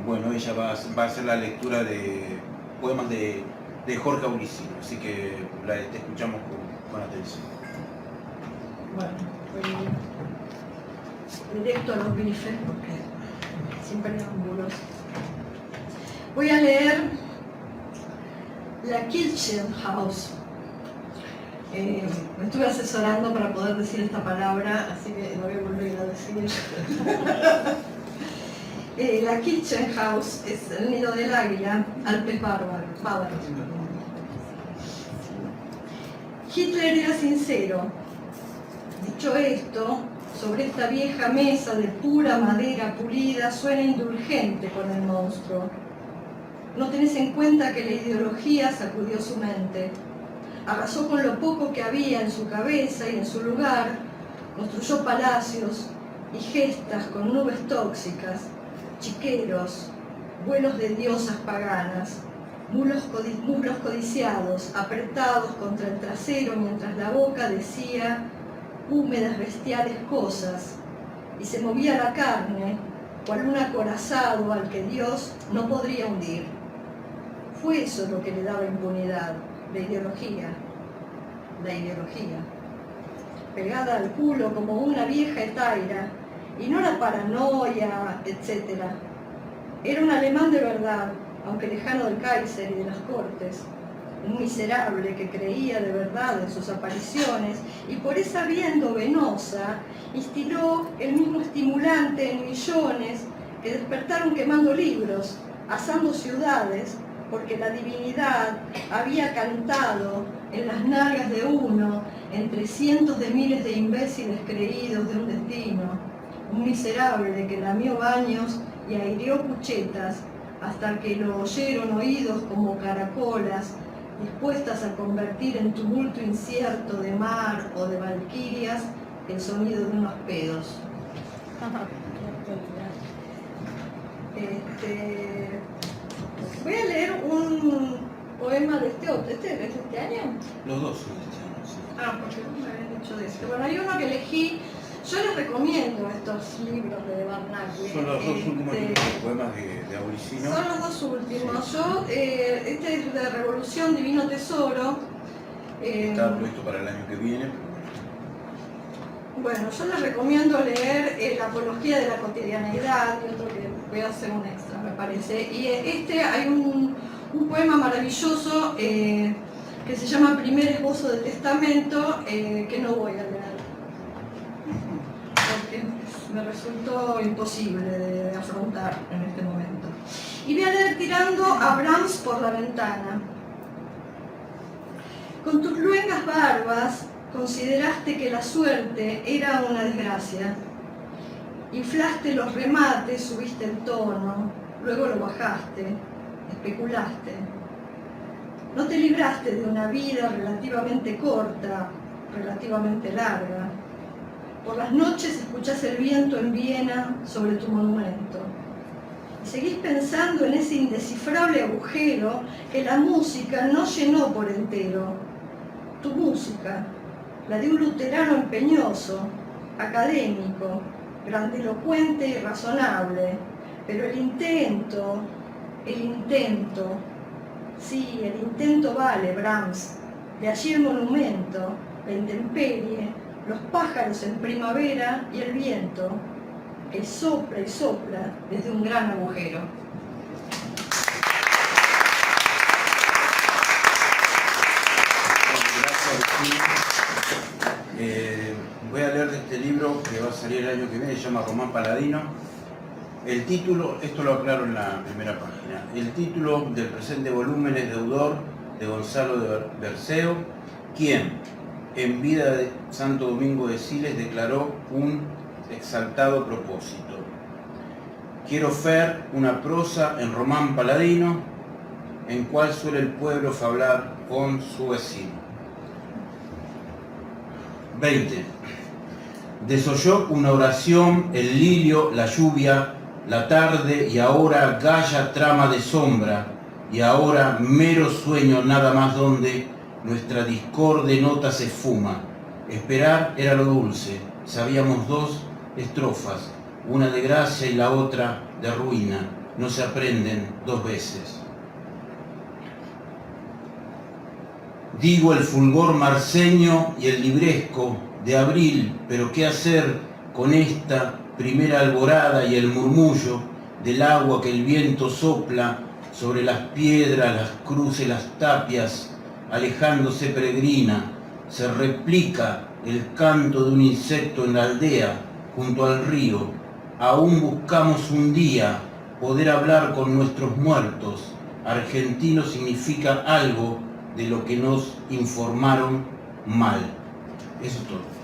bueno, ella va a hacer la lectura de poemas de Jorge Auricino, así que te escuchamos con atención. Bueno, voy directo a los bifes porque siempre hay ángulos. Voy a leer La Kirchenhaus. Me estuve asesorando para poder decir esta palabra, así que lo voy a volver a decir. La Kirchenhaus es el nido del águila, Alpes bárbaros. Hitler era sincero. Dicho esto, sobre esta vieja mesa de pura madera pulida suena indulgente con el monstruo. No tenés en cuenta que la ideología sacudió su mente. Arrasó con lo poco que había en su cabeza y en su lugar construyó palacios y gestas con nubes tóxicas, chiqueros, vuelos de diosas paganas, mulos codiciados, apretados contra el trasero mientras la boca decía húmedas bestiales cosas y se movía la carne cual un acorazado al que Dios no podría hundir. Fue eso lo que le daba impunidad, la ideología, pegada al culo como una vieja etaira, y no la paranoia, etc. Era un alemán de verdad, aunque lejano del Kaiser y de las cortes, un miserable que creía de verdad en sus apariciones y por esa vía endovenosa instiló el mismo estimulante en millones que despertaron quemando libros, asando ciudades, porque la divinidad había cantado en las nalgas de uno entre cientos de miles de imbéciles creídos de un destino, un miserable que lamió baños y aireó cuchetas hasta que lo oyeron oídos como caracolas dispuestas a convertir en tumulto incierto de mar o de valquirias el sonido de unos pedos. Voy a leer un poema de ¿es este año? Los dos son de este año, sí. Ah, porque no me habían dicho de este. Bueno, hay uno que elegí. Yo les recomiendo estos libros de Barnacle. Son los dos últimos poemas de Auricino. Son los dos últimos. Yo, este es de Revolución, Divino Tesoro. Está puesto para el año que viene. Bueno, yo les recomiendo leer La Apología de la Cotidianeidad, y otro que voy a hacer un extra, me parece. Y hay un poema maravilloso que se llama Primer Esbozo del Testamento, que no voy a leer, porque me resultó imposible de afrontar en este momento. Y voy a leer Tirando a Brahms por la ventana. Con tus luengas barbas consideraste que la suerte era una desgracia. Inflaste los remates, subiste el tono, luego lo bajaste, especulaste. No te libraste de una vida relativamente corta, relativamente larga. Por las noches escuchás el viento en Viena sobre tu monumento. Y seguís pensando en ese indescifrable agujero que la música no llenó por entero. Tu música, la de un luterano empeñoso, académico, grandilocuente y razonable, pero el intento, sí, el intento vale, Brahms, de allí el monumento, la intemperie, los pájaros en primavera y el viento, que sopla y sopla desde un gran agujero. Voy a leer de este libro que va a salir el año que viene, se llama Román Paladino. El título, esto lo aclaro en la primera página, el título del presente volumen es Deudor de Gonzalo de Berceo, quien en vida de Santo Domingo de Siles declaró un exaltado propósito. Quiero fer una prosa en Román Paladino, en cual suele el pueblo fablar con su vecino. 20. Desoyó una oración, el lirio, la lluvia, la tarde, y ahora gaya trama de sombra, y ahora mero sueño nada más donde nuestra discorde nota se esfuma. Esperar era lo dulce, sabíamos dos estrofas, una de gracia y la otra de ruina, no se aprenden dos veces. Digo el fulgor marceño y el libresco de abril, pero qué hacer con esta primera alborada y el murmullo del agua que el viento sopla sobre las piedras, las cruces, las tapias, alejándose peregrina. Se replica el canto de un insecto en la aldea, junto al río. Aún buscamos un día poder hablar con nuestros muertos. Argentino significa algo de lo que nos informaron mal. Eso es todo.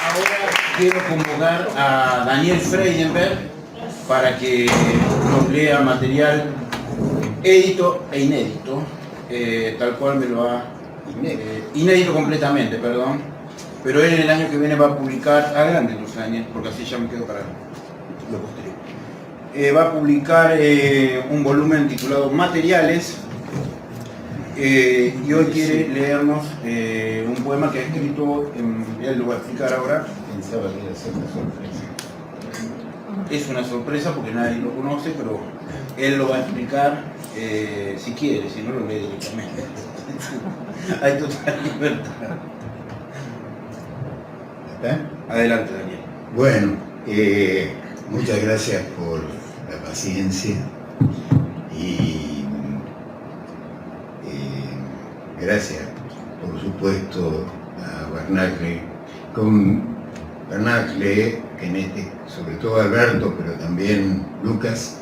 Ahora quiero convocar a Daniel Freidenberg para que nos lea material édito e inédito, tal cual me lo ha... inédito completamente, perdón, pero él en el año que viene va a publicar, adelante tus años, porque así ya me quedo para lo posterior. Va a publicar un volumen titulado Materiales, y hoy quiere leernos un poema que ha escrito, él lo va a explicar ahora. Es una sorpresa porque nadie lo conoce, pero él lo va a explicar si quiere, si no lo lee directamente. Hay total libertad. ¿Está? Adelante, Daniel. Bueno, Muchas gracias por la paciencia y gracias, por supuesto, a Bernacle. Con Bernacle, que sobre todo Alberto, pero también Lucas,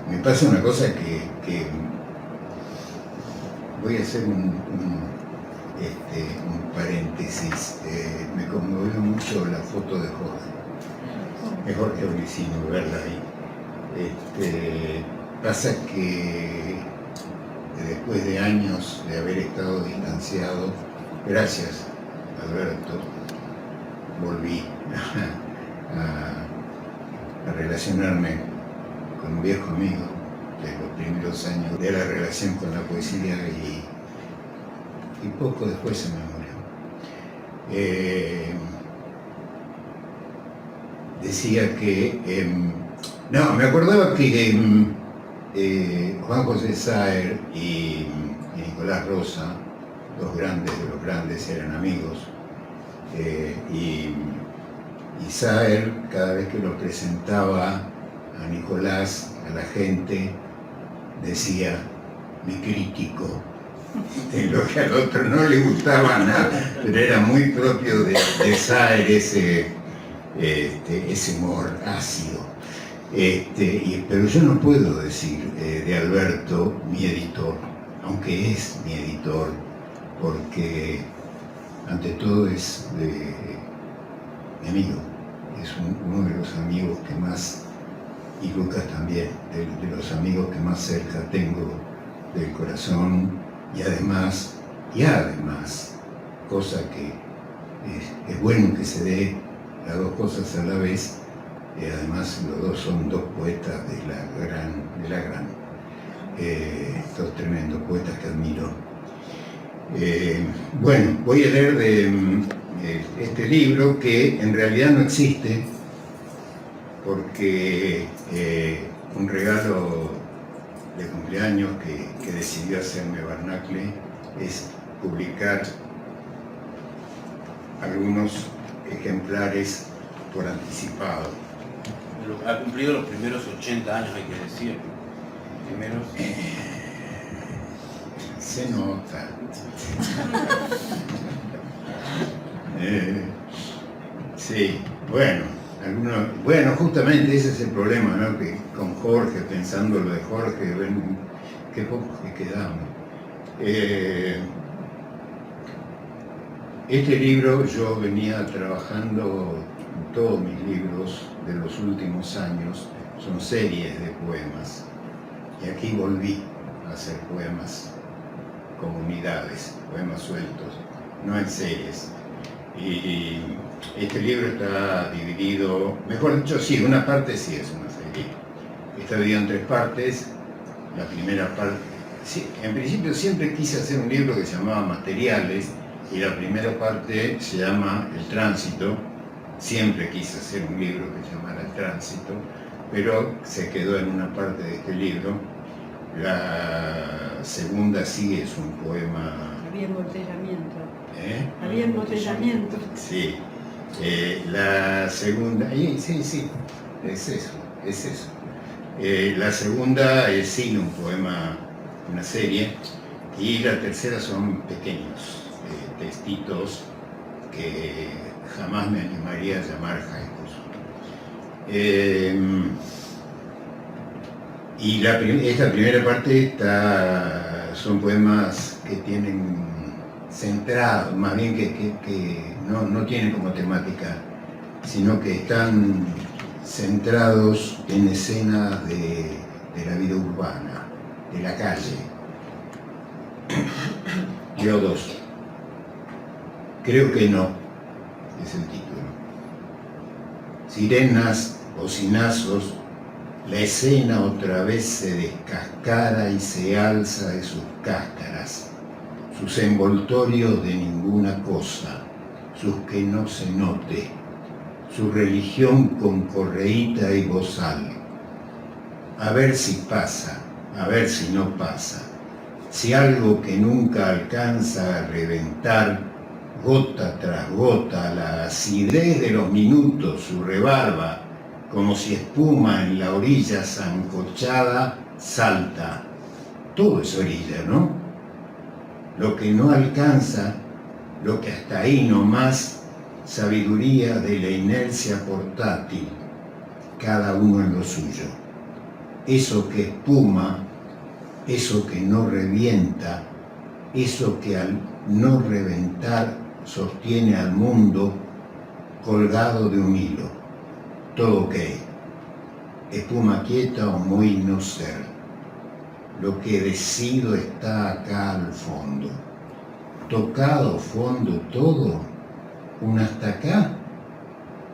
me pasa una cosa que voy a hacer un paréntesis. Me conmovió mucho la foto de Jorge. Es Jorge Olicino, verla ahí. Pasa que después de años de haber estado distanciado, gracias Alberto, volví a relacionarme con un viejo amigo de los primeros años de la relación con la poesía y poco después se me murió. Decía que... no, me acordaba que Juan José Saer y Nicolás Rosa, dos grandes de los grandes, eran amigos. Y Saer, cada vez que lo presentaba a Nicolás, a la gente, decía, mi crítico, de lo que al otro no le gustaba nada, pero era muy propio de Saer ese humor ácido. Pero yo no puedo decir de Alberto, mi editor, aunque es mi editor, porque ante todo es mi amigo, es uno de los amigos que más, y Lucas también, de los amigos que más cerca tengo del corazón, y además, cosa que es bueno que se dé las dos cosas a la vez, además los dos son dos poetas de la gran, dos tremendos poetas que admiro. Bueno, voy a leer de este libro que en realidad no existe, porque un regalo de cumpleaños que decidió hacerme Bernacle es publicar algunos ejemplares por anticipado. Ha cumplido los primeros 80 años, hay que decir. Se nota. Sí, bueno, justamente ese es el problema, ¿no? Que con Jorge, pensando lo de Jorge, ven qué poco que quedamos. Este libro yo venía trabajando en todos mis libros de los últimos años, son series de poemas, y aquí volví a hacer poemas como unidades, poemas sueltos, no en series. Y este libro está dividido, mejor dicho, sí, una parte sí es una serie. Está dividido en 3 partes. La primera parte, sí, en principio siempre quise hacer un libro que se llamaba Materiales, y la primera parte se llama El Tránsito. Siempre quise hacer un libro que se llamara El Tránsito, pero se quedó en una parte de este libro. La segunda sí es un poema. Había embotellamiento. Había embotellamiento. Sí. La segunda, sí, es eso. La segunda es sí un poema, una serie, y la tercera son pequeños textitos que jamás me animaría a llamar haikus. Y esta primera parte son poemas que tienen centrado, más bien que no tienen como temática, sino que están centrados en escenas de la vida urbana, de la calle. Leo 2. Creo que no, es el título. Sirenas, bocinazos, la escena otra vez se descascara y se alza de sus cáscaras, sus envoltorios de ninguna cosa, sus que no se note, su religión con correíta y bozal. A ver si pasa, a ver si no pasa, si algo que nunca alcanza a reventar gota tras gota, la acidez de los minutos, su rebarba, como si espuma en la orilla sancochada, salta. Todo es orilla, ¿no? Lo que no alcanza, lo que hasta ahí nomás, sabiduría de la inercia portátil, cada uno en lo suyo. Eso que espuma, eso que no revienta, eso que al no reventar sostiene al mundo colgado de un hilo. Todo que espuma quieta o muy no ser. Lo que decido está acá al fondo. Tocado fondo todo, un hasta acá,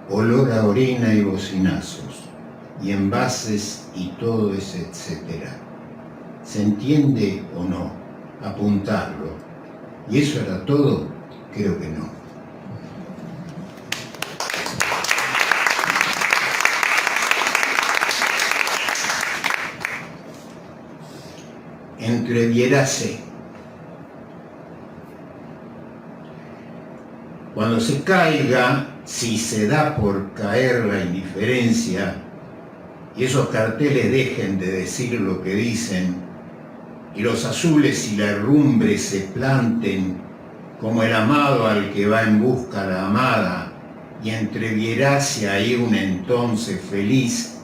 olor a orina y bocinazos, y envases y todo es etcétera. ¿Se entiende o no? Apuntarlo. ¿Y eso era todo? Creo que no. Entreviérase. Cuando se caiga, si se da por caer la indiferencia, y esos carteles dejen de decir lo que dicen, y los azules y la herrumbre se planten como el amado al que va en busca a la amada, y entreviérase ahí un entonces feliz,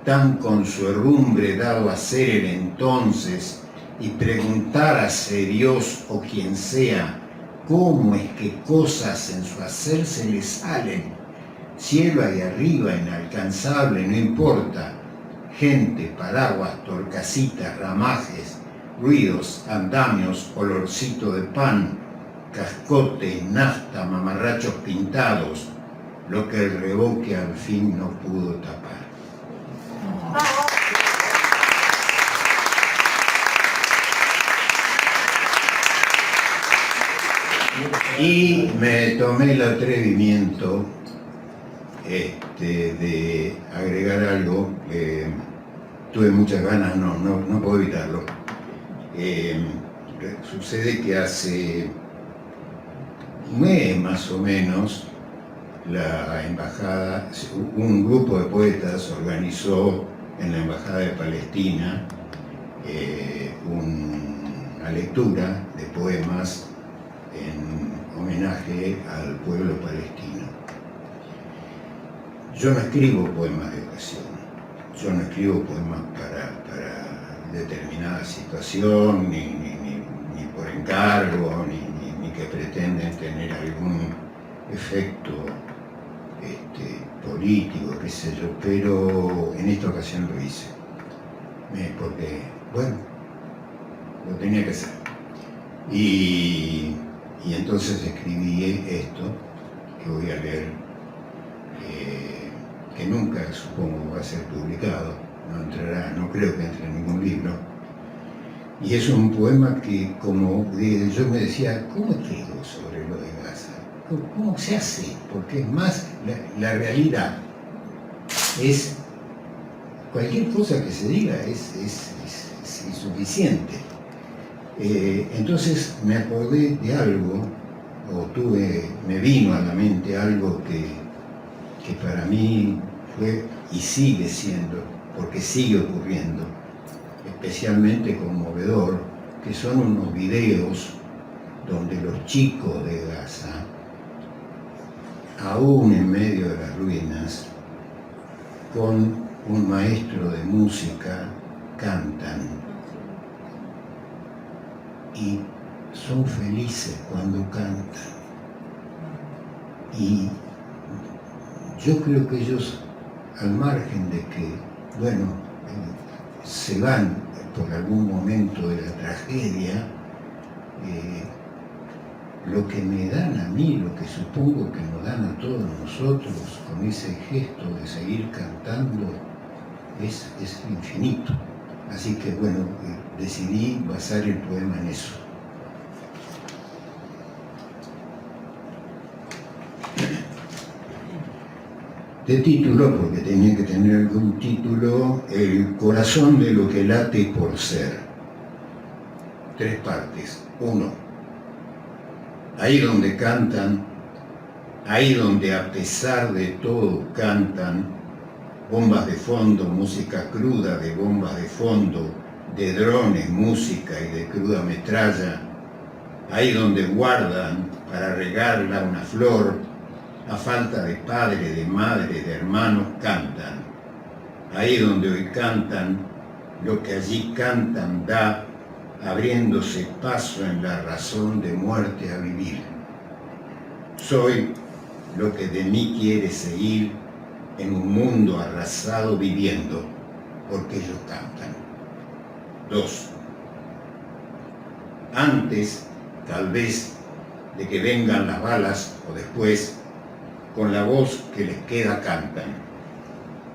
tan con su herrumbre dado a ser el entonces, y preguntárase Dios o quien sea, cómo es que cosas en su hacer se le salen. Cielo ahí arriba, inalcanzable, no importa. Gente, paraguas, torcasitas, ramajes, ruidos, andamios, olorcito de pan, cascotes, nafta, mamarrachos pintados, lo que el reboque al fin no pudo tapar. Y me tomé el atrevimiento de agregar algo. Tuve muchas ganas, no puedo evitarlo. Sucede que hace un mes más o menos, la embajada, un grupo de poetas organizó en la Embajada de Palestina una lectura de poemas en homenaje al pueblo palestino. Yo no escribo poemas de ocasión, yo no escribo poemas para determinada situación, ni por encargo, ni que pretenden tener algún efecto político, qué sé yo, pero en esta ocasión lo hice, porque, bueno, lo tenía que hacer. Y entonces escribí esto, que voy a leer, que nunca supongo va a ser publicado, no creo que entre en ningún libro. Y es un poema que, como yo me decía, ¿cómo escribo sobre lo de Gaza? ¿Cómo se hace? Porque es más, la realidad es, cualquier cosa que se diga es insuficiente. Entonces me acordé de algo, me vino a la mente algo que para mí fue y sigue siendo, porque sigue ocurriendo, especialmente conmovedor, que son unos videos donde los chicos de Gaza, aún en medio de las ruinas, con un maestro de música, cantan. Y son felices cuando cantan. Y yo creo que ellos, al margen de que, bueno, se van por algún momento de la tragedia, lo que me dan a mí, lo que supongo que nos dan a todos nosotros con ese gesto de seguir cantando, es infinito. Así que bueno, decidí basar el poema en eso. De título, porque tenía que tener algún título, El corazón de lo que late por ser. 3 partes. 1. ahí donde cantan, ahí donde a pesar de todo cantan, bombas de fondo, música cruda de bombas de fondo, de drones, música y de cruda metralla, ahí donde guardan para regarla una flor, a falta de padre, de madre, de hermanos, cantan. Ahí donde hoy cantan, lo que allí cantan da, abriéndose paso en la razón de muerte a vivir. Soy lo que de mí quiere seguir en un mundo arrasado viviendo, porque ellos cantan. 2. Antes, tal vez, de que vengan las balas, o después, con la voz que les queda cantan,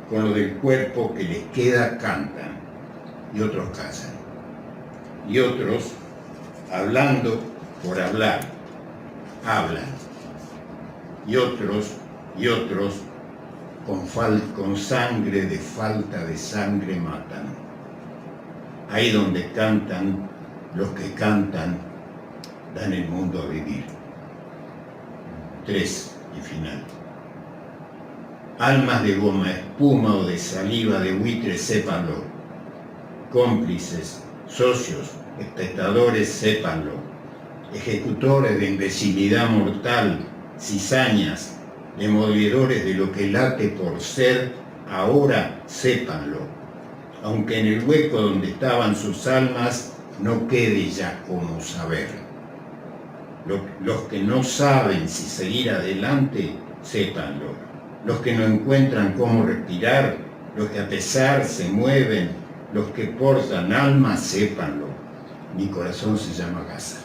con lo del cuerpo que les queda cantan, y otros callan. Y otros, hablando por hablar, hablan. Y otros, con sangre de falta de sangre matan. Ahí donde cantan, los que cantan, dan el mundo a vivir. 3. Y final. Almas de goma espuma o de saliva de buitre, sépanlo. Cómplices, socios, espectadores, sépanlo. Ejecutores de imbecilidad mortal, cizañas, demoledores de lo que late por ser, ahora sépanlo. Aunque en el hueco donde estaban sus almas no quede ya cómo saber. Los que no saben si seguir adelante, sépanlo. Los que no encuentran cómo respirar, los que a pesar se mueven, los que portan alma, sépanlo. Mi corazón se llama Gaza.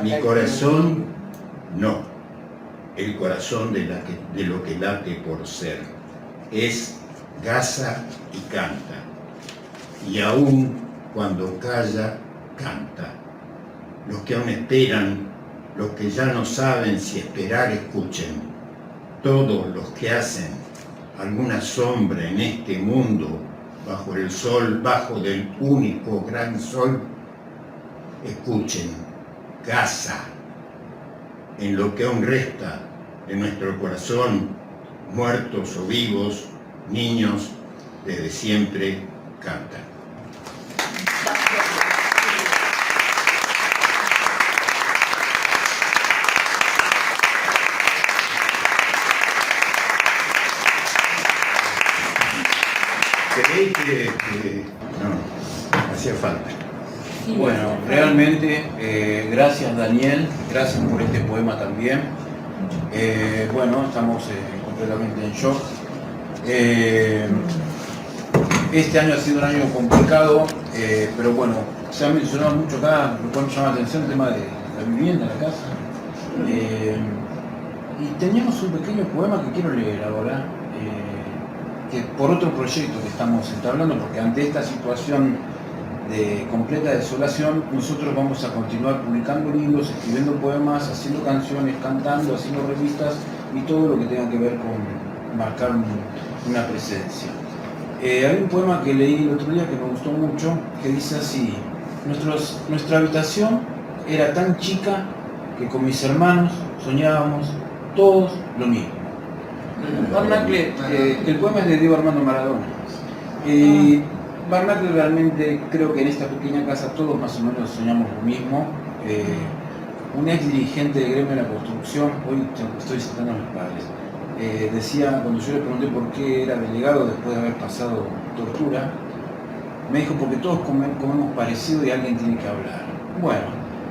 Mi corazón no. El corazón de lo que late por ser. Es Gaza y canta. Y aún cuando calla, canta. Los que aún esperan, los que ya no saben si esperar, escuchen. Todos los que hacen alguna sombra en este mundo, bajo el sol, bajo del único gran sol, escuchen. Gaza, en lo que aún resta de nuestro corazón, muertos o vivos, niños, desde siempre cantan. ¿Creéis que no, hacía falta? Bueno, realmente, gracias Daniel, gracias por este poema también. Bueno, estamos completamente en shock. Este año ha sido un año complicado, pero bueno, se ha mencionado mucho acá, lo cual me llama la atención el tema de la vivienda, la casa. Y teníamos un pequeño poema que quiero leer ahora, que por otro proyecto que estamos entablando, porque ante esta situación de completa desolación, nosotros vamos a continuar publicando libros, escribiendo poemas, haciendo canciones, cantando, haciendo revistas y todo lo que tenga que ver con marcar una presencia. Hay un poema que leí el otro día que me gustó mucho, que dice así: nuestra habitación era tan chica que con mis hermanos soñábamos todos lo mismo. Barnacle, el poema es de Diego Armando Maradona. Barnacle realmente creo que en esta pequeña casa todos más o menos soñamos lo mismo. Un ex dirigente del gremio de la construcción, hoy estoy citando a mis padres, decía, cuando yo le pregunté por qué era delegado después de haber pasado tortura, me dijo porque todos comemos parecido y alguien tiene que hablar. Bueno,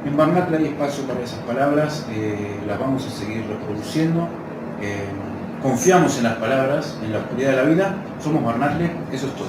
en Barnacle hay espacio para esas palabras, las vamos a seguir reproduciendo. Confiamos en las palabras, en la oscuridad de la vida, somos Barnacle, eso es todo.